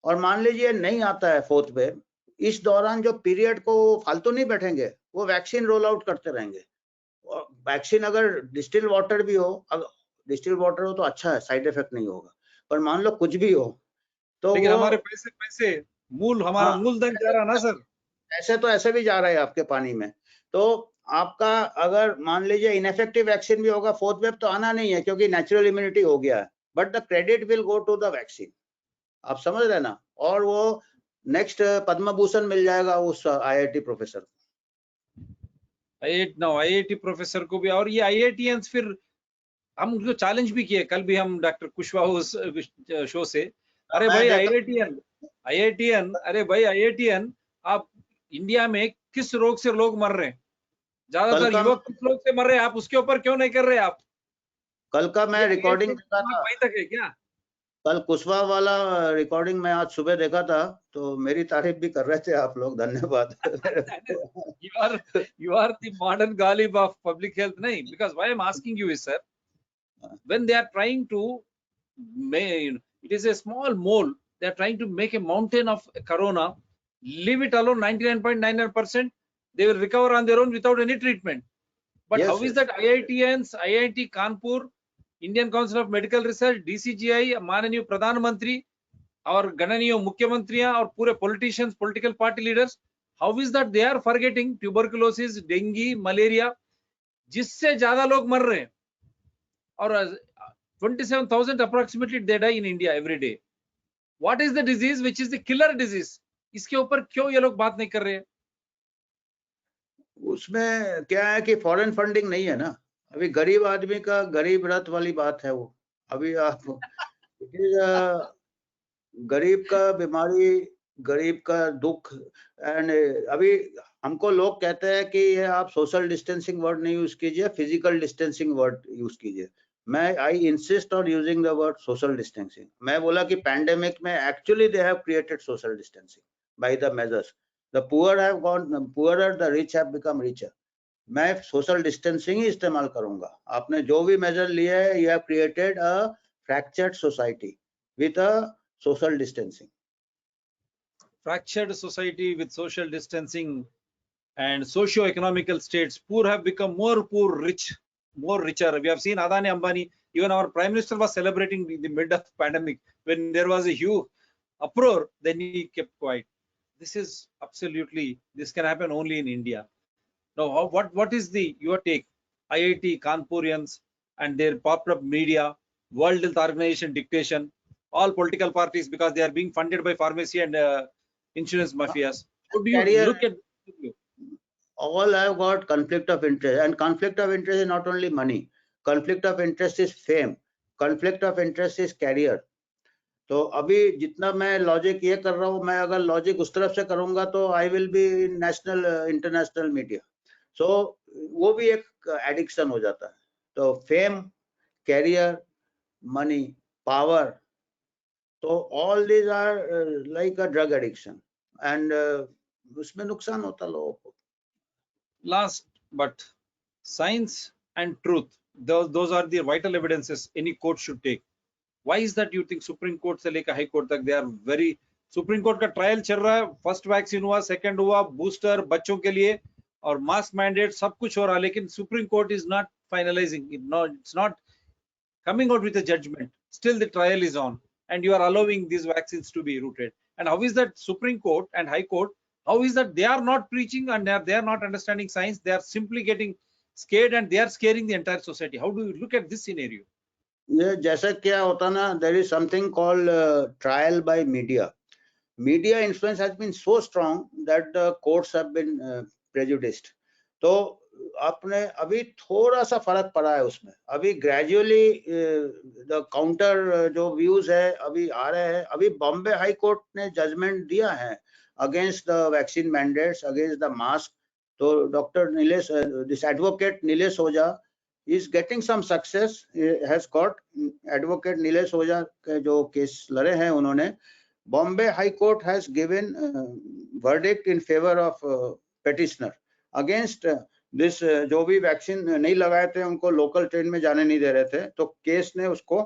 और मान लीजिए नहीं आता है फोर्थ वेव, इस दौरान जो पीरियड को फालतू नहीं बैठेंगे, वो वैक्सीन रोल आउट करते रहेंगे। वैक्सीन अगर डिस्टिल वाटर भी हो, अगर डिस्टिल वाटर हो तो अच्छा है, साइड इफेक्ट नहीं होगा, पर मान लो कुछ भी हो तो लेकिन वो, हमारे पैसे हमारा हाँ, मूलधन जा रहा ना सर। ऐसे तो ऐसे भी जा रहा है आपके पानी में। तो आपका अगर मान लीजिए इनएफेक्टिव वैक्सीन भी होगा, फोर्थ वेव तो आना नहीं है क्योंकि नेचुरल इम्यूनिटी हो गया है, but the credit will go to the vaccine. आप समझ रहे ना? और वो नेक्स्ट पद्म भूषण मिल जाएगा उस आईआईटी प्रोफेसर को। आईआईटी प्रोफेसर को भी, और ये आईआईटीएंस फिर हम उनको चैलेंज भी किए, कल भी हम डॉक्टर कुशवाहा उस शो से, अरे भाई आईआईटीएन, अरे भाई आईआईटीएन, आप इंडिया में किस रोग से लोग मर रहे हैं, ज्यादातर युवक किस रोग से मर रहे हैं, आप उसके ऊपर क्यों नहीं कर रहे आप? कल का मैं रिकॉर्डिंग देखा था, वहीं तक है क्या? कल कुशवाहा वाला रिकॉर्डिंग मैं आज सुबह देखा था, तो मेरी तारीफ भी कर रहे थे आप लोग, धन्यवाद। you are the modern Ghalib of public health, nahi? Because why I'm asking you is, sir, when they are trying to make, it is a small mole, they are trying to make a mountain of corona, leave it alone, 99.99%, they will recover on their own without any treatment. But Yes, how is yes. that IITians, IIT Kanpur, Indian Council of Medical Research, DCGI, माननीय प्रधानमंत्री और गणनीय मुख्यमंत्रियां और पूरे politicians, political party leaders, how is that they are forgetting tuberculosis, dengue, malaria, जिससे ज्यादा लोग मर रहे हैं, और 27,000 approximately they die in India every day. What is the disease which is the killer disease? इसके ऊपर क्यों ये लोग बात नहीं कर रहे हैं? उसमें क्या है कि फॉरेन फंडिंग नहीं है ना, अभी गरीब आदमी का गरीब रथ वाली बात है वो। अभी आप गरीब का बीमारी, गरीब का दुख, एंड अभी हमको लोग कहते हैं कि ये आप सोशल डिस्टेंसिंग वर्ड नहीं यूज कीजिए, फिजिकल डिस्टेंसिंग वर्ड यूज कीजिए। मैं I insist on using the word social distancing. मैं बोला कि पैंडेमिक में actually they have created social distancing by the measures, the poor have gone poorer, the rich have become richer. मैं सोशल डिस्टेंसिंग ही इस्तेमाल करूंगा। आपने जो भी मेजर लिए है, you have created a fractured society with a social distancing. Fractured society with social distancing and socio-economical states. Poor have become more poor, rich more richer. We have seen Adani, Ambani. Even our Prime Minister was celebrating in the mid of pandemic when there was a huge uproar. Then he kept quiet. This is absolutely, this can happen only in India. Now, what is your take? IIT Kanpurians and their popped up media, World Health Organization dictation, all political parties, because they are being funded by pharmacy and insurance mafias. How do you look at this? All have got conflict of interest, and conflict of interest is not only money. Conflict of interest is fame. Conflict of interest is career. तो अभी जितना मैं लॉजिक ये कर रहा हूँ, मैं अगर लॉजिक उस तरफ से करूंगा तो I will be in national international media. So वो भी एक एडिक्शन हो जाता है। तो फेम, कैरियर, मनी, पावर, तो all these are like a drug addiction, and उसमें नुकसान होता है लोगों को। Last, but science and truth, those are the vital evidences any court should take. Why is that you think Supreme Court से लेकर High Court तक they are very, Supreme Court का ट्रायल चल रहा है, फर्स्ट वैक्सीन हुआ, सेकंड हुआ, बूस्टर बच्चों के लिए और मास्क मैंडेट, सब कुछ हो रहा है, लेकिन Supreme Court is not finalising it, it's not coming out with a judgment. Still the trial is on and you are allowing these vaccines to be routed. And how is that Supreme Court and High Court, how is that they are not preaching and they are not understanding science, they are simply getting scared and they are scaring the entire society? How do you look at this scenario? ये जैसा क्या होता ना, there is something called trial by media. Media influence has been so strong that the courts have been prejudiced. तो आपने अभी थोड़ा सा फर्क पड़ा है उसमें, अभी ग्रेजुअली द काउंटर जो व्यूज है अभी आ रहे हैं। अभी बॉम्बे हाई कोर्ट ने जजमेंट दिया है against the vaccine mandates, against the mask. तो doctor Nilesh, this advocate Nilesh Ojha is getting some success, has got advocate Nilesh Ojha के जो केस लड़े हैं उन्होंने, Bombay High Court has given verdict in favor of petitioner against this, जो भी वैक्सीन नहीं लगाए थे उनको लोकल ट्रेन में जाने नहीं दे रहे थे, तो केस ने उसको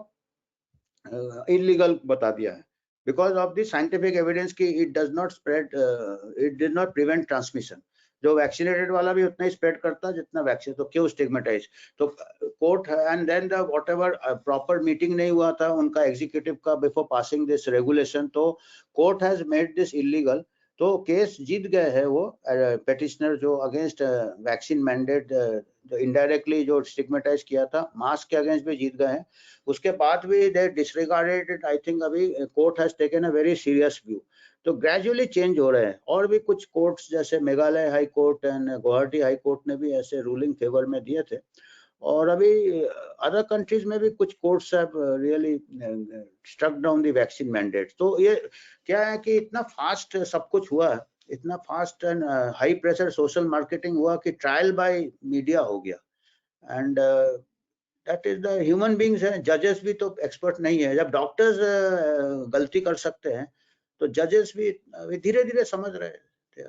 इलीगल बता दिया है because of the scientific evidence की it does not spread, it did not prevent transmission. जो वैक्सीनेटेड वाला भी उतना ही स्प्रेड करता जितना वैक्सीन, तो क्यों स्टिग्मेटाइज। तो court and then the whatever proper meeting नहीं हुआ था उनका एग्जीक्यूटिव का बिफोर पासिंग दिस रेगुलेशन, तो court has made this illegal. तो केस जीत गए हैं वो पेटिशनर जो अगेंस्ट वैक्सीन मैंडेट, जो इनडायरेक्टली जो स्टिग्मेटाइज किया था, मास्क के अगेंस्ट भी जीत गए हैं। उसके बाद भी दे डिसरिगार्डेड इट। आई थिंक अभी court has taken a very serious view. तो ग्रेजुअली चेंज हो रहे हैं। और भी कुछ कोर्ट्स जैसे Meghalaya high court and Guwahati high Court ने भी ऐसे रूलिंग फेवर में दिए थे। और अभी अदर कंट्रीज में भी कुछ courts have really struck down the vaccine mandate. तो ये क्या है कि इतना फास्ट सब कुछ हुआ है, इतना fast and high pressure social marketing हुआ कि ट्रायल बाय मीडिया हो गया। And that is the human beings है। जजेस भी तो एक्सपर्ट नहीं है। जब डॉक्टर्स गलती कर सकते हैं तो जजेस भी धीरे धीरे समझ रहे थे।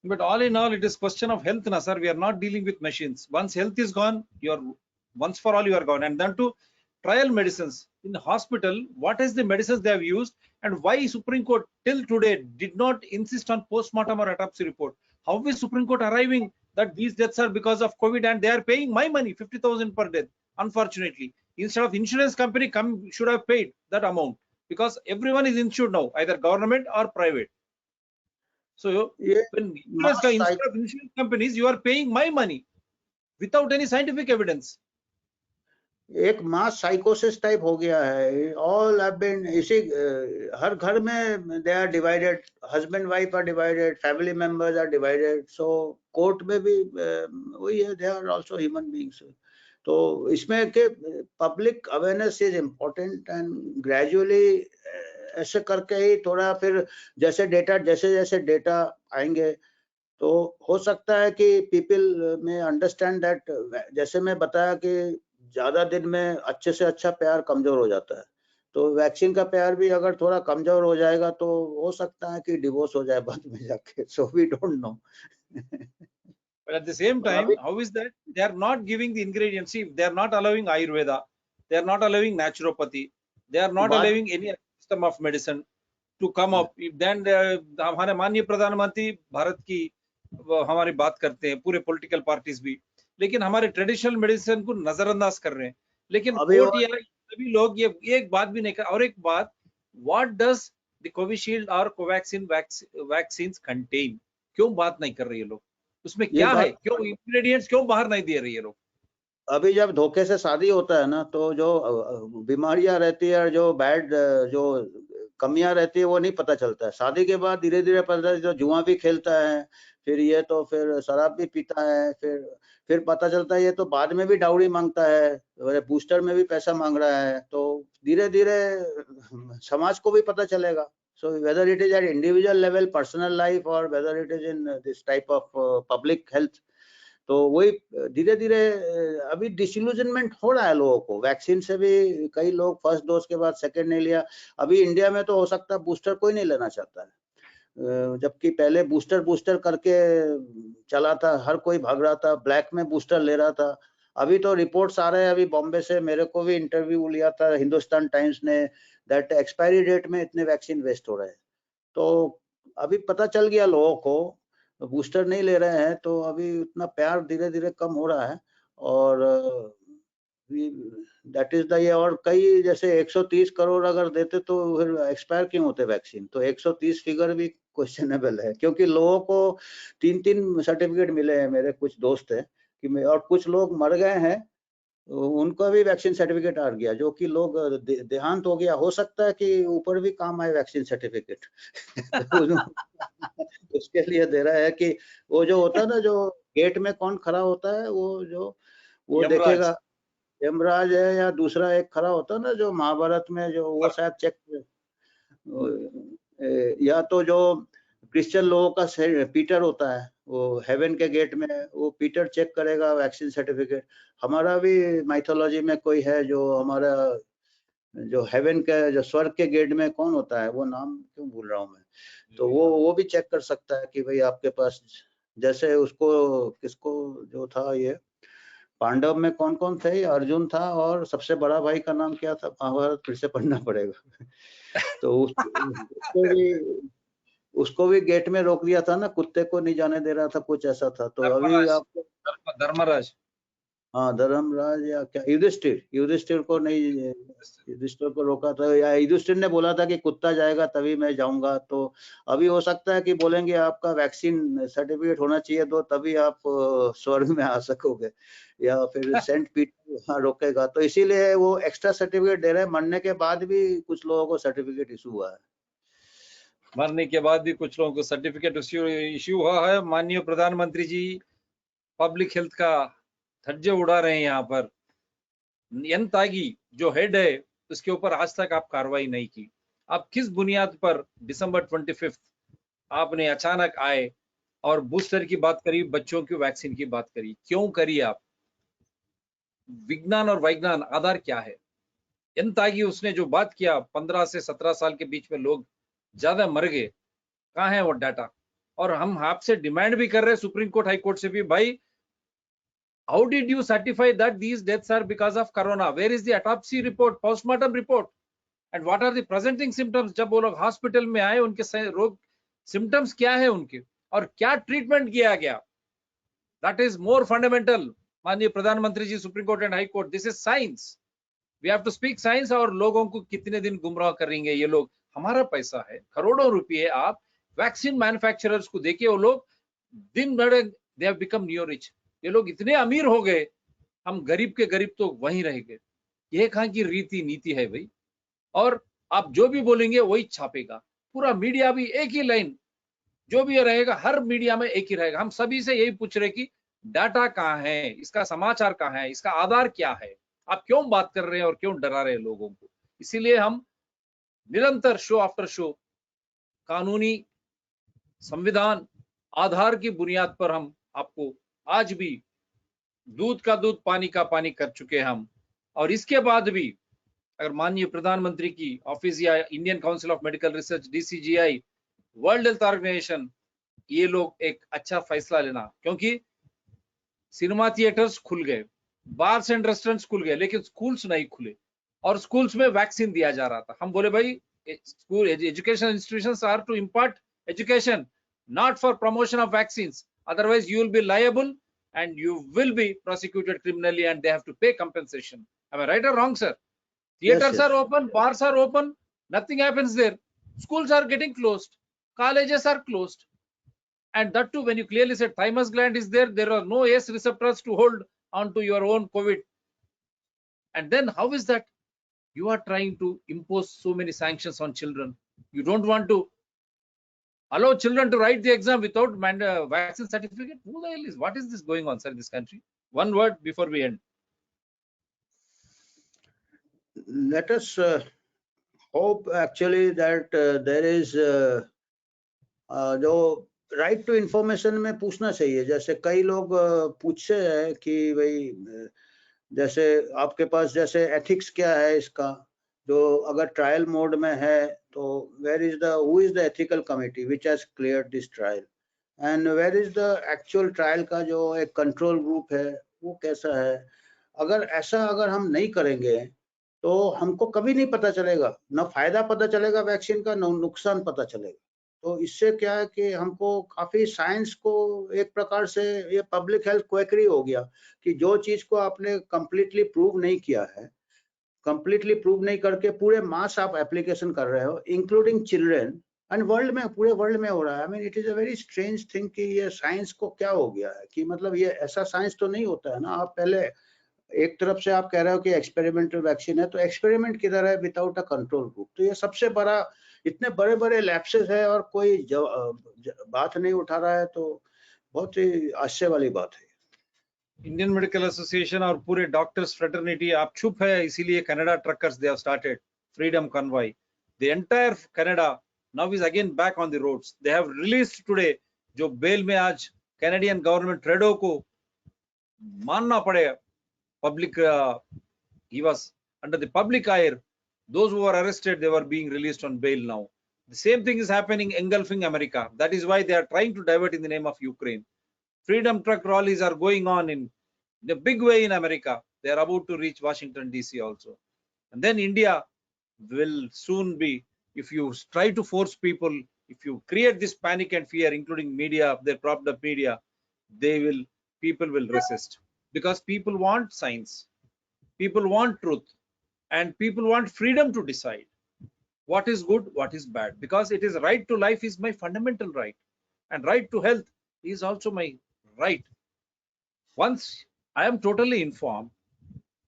But all in all, it is question of health, na sir. We are not dealing with machines. Once health is gone, you are once for all you are gone. And then to trial medicines in the hospital, what is the medicines they have used, and why Supreme Court till today did not insist on post-mortem or autopsy report? How is Supreme Court arriving that these deaths are because of COVID and they are paying my money, 50,000 per death? Unfortunately, instead of insurance company should have paid that amount, because everyone is insured now, either government or private. So when instead of insurance companies, you are paying my money without any scientific evidence. एक मास साइकोसिस टाइप हो गया है। ऑल हैव बीन इसी हर घर में they are divided, husband wife are divided, family members are divided. So court में भी वही है, they are also human beings. तो इसमें के public awareness is important and gradually ऐसे करके ही थोड़ा फिर जैसे जैसे डेटा आएंगे तो हो सकता है कि पीपल में अंडरस्टैंड दैट। जैसे मैं बताया कि ज्यादा दिन में अच्छे से अच्छा प्यार कमजोर हो जाता है, तो वैक्सीन का प्यार भी अगर थोड़ा कमजोर हो जाएगा तो हो सकता है कि डिवोर्स हो जाए बाद में जाके। So we don't know. But at the same time, how is that they are not giving the ingredients? See, they are not allowing Ayurveda, they are not allowing naturopathy, they are not allowing any system of medicine to come up. Then हमारे माननीय प्रधानमंत्री भारत की हमारी बात करते हैं, पूरे पॉलिटिकल पार्टीज भी, लेकिन हमारे ट्रेडिशनल मेडिसिन को नजरअंदाज कर रहे हैं। लेकिन कोर्ट या सभी लोग ये एक बात भी नहीं कर। और एक बात, व्हाट डज द कोविशील्ड और कोवैक्सीन वैक्सीन्स कंटेन, क्यों बात नहीं कर रही है लोग? उसमें क्या है, क्यों इंग्रेडिएंट्स क्यों बाहर नहीं दे रही है लोग? अभी जब धोखे से शादी होता है ना, तो जो बीमारियां रहती है, जो बैड जो कमियां रहती है वो नहीं पता चलता है। शादी के बाद धीरे धीरे पता चलता है, जो जुआ भी खेलता है, फिर ये तो फिर शराब भी पीता है, फिर पता चलता है ये तो बाद में भी डाउरी मांगता है, बूस्टर में भी पैसा मांग रहा है। तो धीरे धीरे समाज को भी पता चलेगा। So whether it is at individual level, personal life, or whether it is in this type of public health, तो वही धीरे धीरे अभी डिसइल्यूजनमेंट हो रहा है लोगों को। वैक्सीन से भी कई लोग फर्स्ट डोज के बाद सेकंड नहीं लिया। अभी इंडिया में तो हो सकता है बूस्टर कोई नहीं लेना चाहता है, जबकि पहले बूस्टर करके चला था, हर कोई भाग रहा था, ब्लैक में बूस्टर ले रहा था। अभी तो रिपोर्ट्स आ रहे हैं, अभी बॉम्बे से मेरे को भी इंटरव्यू लिया था हिंदुस्तान टाइम्स ने, दैट एक्सपायरी डेट में इतने वैक्सीन वेस्ट हो रहे हैं। तो अभी पता चल गया लोगों को, बूस्टर नहीं ले रहे हैं, तो अभी उतना प्यार धीरे धीरे कम हो रहा है। और दैट इज द ये। और कई जैसे 130 करोड़ अगर देते तो फिर एक्सपायर क्यों होते वैक्सीन? तो 130 फिगर भी क्वेश्चनेबल है, क्योंकि लोगों को 3-3 सर्टिफिकेट मिले हैं। मेरे कुछ दोस्त हैं कि और कुछ लोग मर गए हैं उनका भी वैक्सीन सर्टिफिकेट आ गया, जो कि लोग देहांत हो गया, हो सकता है कि ऊपर भी काम आए वैक्सीन सर्टिफिकेट। उसके लिए दे रहा है कि वो जो होता है ना, जो गेट में कौन खड़ा होता है, वो यमराज। देखेगा, यमराज है या दूसरा एक खड़ा होता है ना जो महाभारत में, जो वो शायद चेक, या तो जो क्रिश्चियन लोगों का पीटर होता है, वो हेवन के गेट में वो पीटर चेक करेगा वैक्सीन सर्टिफिकेट। हमारा भी माइथोलॉजी में कोई है जो हमारा, जो हेवन के, जो स्वर्ग के गेट में कौन होता है, वो नाम क्यों भूल रहा हूँ मैं, तो वो भी चेक कर सकता है कि भाई आपके पास, जैसे उसको किसको जो था, ये पांडव में कौन कौन थे, अर्जुन था और सबसे बड़ा भाई का नाम क्या था, महाभारत फिर से पढ़ना पड़ेगा। तो उसको भी गेट में रोक दिया था ना, कुत्ते को नहीं जाने दे रहा था, कुछ ऐसा था। तो अभी आपको धर्मराज, हाँ धर्मराज या क्या, युधिष्ठिर को नहीं, युधिष्ठिर को रोका था, या युधिष्ठिर ने बोला था कि कुत्ता जाएगा तभी मैं जाऊंगा। तो अभी हो सकता है कि बोलेंगे आपका वैक्सीन सर्टिफिकेट होना चाहिए तो तभी आप स्वर्ग में आ सकोगे, या फिर सेंट पीटर वहाँ रोकेगा। तो इसीलिए वो एक्स्ट्रा सर्टिफिकेट दे रहे हैं। मरने के बाद भी कुछ लोगों को सर्टिफिकेट इशू हुआ है। मरने के बाद भी कुछ लोगों को सर्टिफिकेट इश्यू हुआ है। माननीय प्रधानमंत्री जी पब्लिक हेल्थ का धज्जे उड़ा रहे हैं यहाँ पर। एन तागी जो हेड है उसके ऊपर आज तक आप कार्रवाई नहीं की। आप किस बुनियाद पर दिसंबर 25 आपने अचानक आए और बूस्टर की बात करी, बच्चों की वैक्सीन की बात करी, क्यों करी आप? विज्ञान और वैज्ञान आधार क्या है? एन तागी उसने जो बात किया, 15 से 17 साल के बीच में लोग ज्यादा मर गए, कहाँ है वो डाटा? और हम आपसे डिमांड भी कर रहे हैं सुप्रीम कोर्ट, हाई कोर्ट से भी, भाई how did you certify that these deaths are because of corona? Where is the autopsy report, postmortem report, and what are the presenting symptoms? जब वो लोग हॉस्पिटल में आए, उनके रोग सिम्टम्स क्या है उनके, और क्या ट्रीटमेंट किया गया? That is more fundamental. माननीय प्रधानमंत्री ji, Supreme Court and High Court, this is science. We have to speak science. और लोगों को कितने दिन गुमराह करेंगे ये लोग? हमारा पैसा है, करोड़ों रुपये आप वैक्सीन मैन्युफैक्चरर्स को देके, वो लोग दिन भर they have become new rich. ये लोग इतने अमीर हो गए, हम गरीब के गरीब तो वहीं रह गए। ये कहाँ की रीति नीति है भाई? और आप जो भी बोलेंगे वही छापेगा पूरा मीडिया भी, एक ही लाइन जो भी रहेगा, हर मीडिया में एक ही रहेगा। हम सभी से यही पूछ रहे कि डाटा कहाँ है, इसका समाचार कहाँ है, इसका आधार क्या है? आप क्यों बात कर रहे हैं और क्यों डरा रहे हैं लोगों को? इसीलिए हम निरंतर शो आफ्टर शो कानूनी संविधान आधार की बुनियाद पर हम आपको आज भी दूध का दूध, पानी का पानी कर चुके हैं हम। और इसके बाद भी अगर माननीय प्रधानमंत्री की ऑफिस या Indian Council of Medical Research, DCGI, World Health Organization, ये लोग एक अच्छा फैसला लेना, क्योंकि सिनेमा थिएटर्स खुल गए, बार्स एंड रेस्टोरेंट्स खुल गए, लेकिन स्कूल्स नहीं खुले, और स्कूल्स में वैक्सीन दिया जा रहा था। हम बोले भाई school education institutions are to impart education, not for promotion of vaccines, otherwise you will be liable and you will be prosecuted criminally and they have to pay compensation. Am I right or wrong, sir? Theaters yes. are open, bars are open, nothing happens there. Schools are getting closed, colleges are closed, and that too when you clearly said thymus gland is there, there are no ACE receptors to hold onto your own COVID. And then how is that you are trying to impose so many sanctions on children? You don't want to allow children to write the exam without vaccine certificate? Who the hell is, what is this going on, sir, in this country? One word before we end. Let us hope actually that there is जो राइट टू इंफॉर्मेशन में पूछना चाहिए। जैसे कई लोग पूछते हैं कि भाई जैसे आपके पास जैसे एथिक्स क्या है इसका, जो अगर ट्रायल मोड में है तो where is the, who is the ethical committee which has cleared this trial, and where is the actual trial का जो एक कंट्रोल ग्रुप है वो कैसा है। अगर ऐसा अगर हम नहीं करेंगे तो हमको कभी नहीं पता चलेगा, न फायदा पता चलेगा वैक्सीन का, न नुकसान पता चलेगा। तो इससे क्या है कि हमको काफी साइंस को एक प्रकार से ये पब्लिक हेल्थ क्वेकरी हो गया कि जो चीज को आपने कंप्लीटली प्रूव नहीं किया है, कंप्लीटली प्रूव नहीं करके पूरे मास आप एप्लीकेशन कर रहे हो, इंक्लूडिंग चिल्ड्रेन, एंड वर्ल्ड में, पूरे वर्ल्ड में हो रहा है। I mean it is a very strange thing कि ये साइंस को क्या हो गया है कि मतलब ये ऐसा साइंस तो नहीं होता है ना। आप पहले एक तरफ से आप कह रहे हो कि एक्सपेरिमेंटल वैक्सीन है, तो एक्सपेरिमेंट किधर है विदाउट अ कंट्रोल ग्रुप? तो ये सबसे बड़ा, इतने बड़े बड़े लैप्सेस है और कोई बात नहीं उठा रहा है, तो बहुत ही आश्चर्य वाली बात है। इंडियन मेडिकल एसोसिएशन और पूरे डॉक्टर्स फ्रेटर्निटी आप चुप है, इसीलिए Canada truckers they have started freedom convoy. The entire Canada now is again back on the roads. They have released today, जो बेल में आज कैनेडियन गवर्नमेंट ट्रेडो को मानना पड़ेगा. Public, he was under the public eye. Those who were arrested, they were being released on bail now. The same thing is happening engulfing America. That is why they are trying to divert in the name of Ukraine. Freedom truck rallies are going on in a big way in America. They are about to reach Washington DC also. And then India will soon be, if you try to force people, if you create this panic and fear, including media, their propped up media, people will resist. Because people want science, people want truth, and people want freedom to decide what is good, what is bad. Because it is right to life is my fundamental right, and right to health is also my right. Once I am totally informed,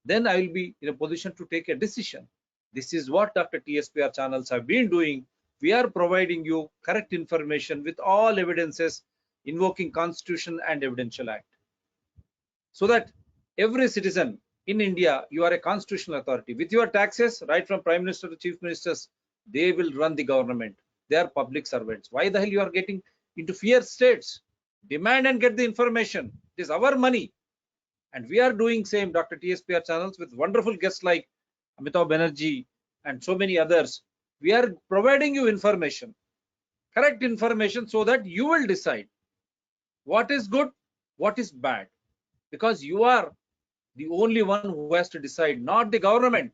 then I will be in a position to take a decision. This is what Dr. TSPR channels have been doing. We are providing you correct information with all evidences, invoking Constitution and Evidential Act, so that every citizen in India, you are a constitutional authority. With your taxes, right from Prime Minister to Chief Ministers, they will run the government. They are public servants. Why the hell you are getting into fear states? Demand and get the information. It is our money. And we are doing same, Dr. TSPR channels, with wonderful guests like Amitav Banerjee and so many others. We are providing you information, correct information, so that you will decide what is good, what is bad. Because you are the only one who has to decide, not the government.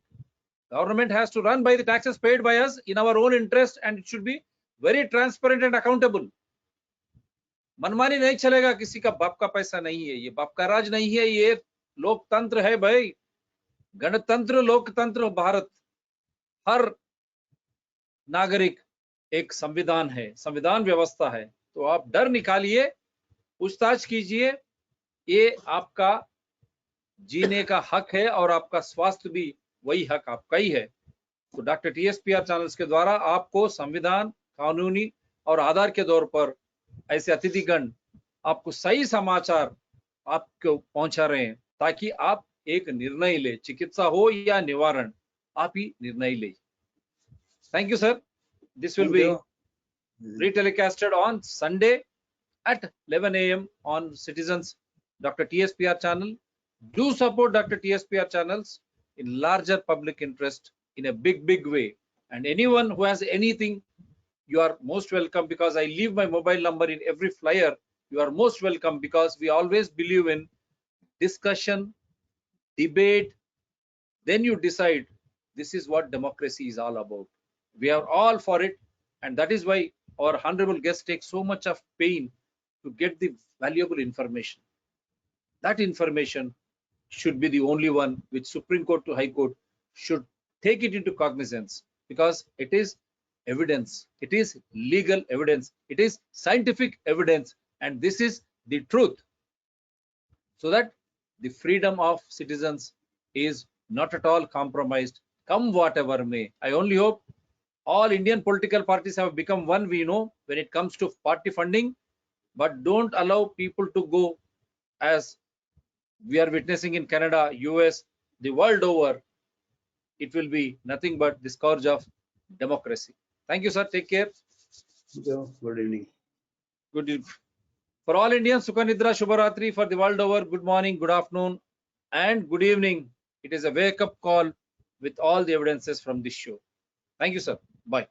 Government has to run by the taxes paid by us in our own interest, and it should be very transparent and accountable. मनमानी नहीं चलेगा, किसी का बाप का पैसा नहीं है, ये बाप का राज नहीं है, ये लोकतंत्र है भाई, गणतंत्र लोकतंत्र भारत. हर नागरिक एक संविधान है, संविधान व्यवस्था है. तो आप डर निकालिए, पूछताछ कीजिए, ये आपका जीने का हक है और आपका स्वास्थ्य भी वही हक आपका ही है. तो डॉक्टर TSPR चैनल्स के द्वारा आपको संविधान, कानूनी और आधार के तौर पर ऐसे अतिथिगण आपको सही समाचार आपको पहुंचा रहे हैं, ताकि आप एक निर्णय ले, चिकित्सा हो या निवारण, आप ही निर्णय ले. Thank you sir. This will be re-telecasted on Sunday at 11 AM on Citizens Dr. TSPR channel. Do support Dr. TSPR channels in larger public interest in a big way. And anyone who has anything, you are most welcome, because I leave my mobile number in every flyer. You are most welcome, because we always believe in discussion, debate, then you decide. This is what democracy is all about. We are all for it, and that is why our honorable guests take so much of pain to get the valuable information. That information should be the only one which Supreme Court to High Court should take it into cognizance, because it is evidence, it is legal evidence, it is scientific evidence, and this is the truth, so that the freedom of citizens is not at all compromised, come whatever may. I only hope all Indian political parties have become one, we know, when it comes to party funding, but don't allow people to go, as we are witnessing in Canada, US, the world over. It will be nothing but the scourge of democracy. Thank you, sir. Take care. Good evening. Good evening. For all Indians, Sukha Nidra, Shubharatri. For the world over, good morning, good afternoon, and good evening. It is a wake-up call with all the evidences from this show. Thank you, sir. Bye.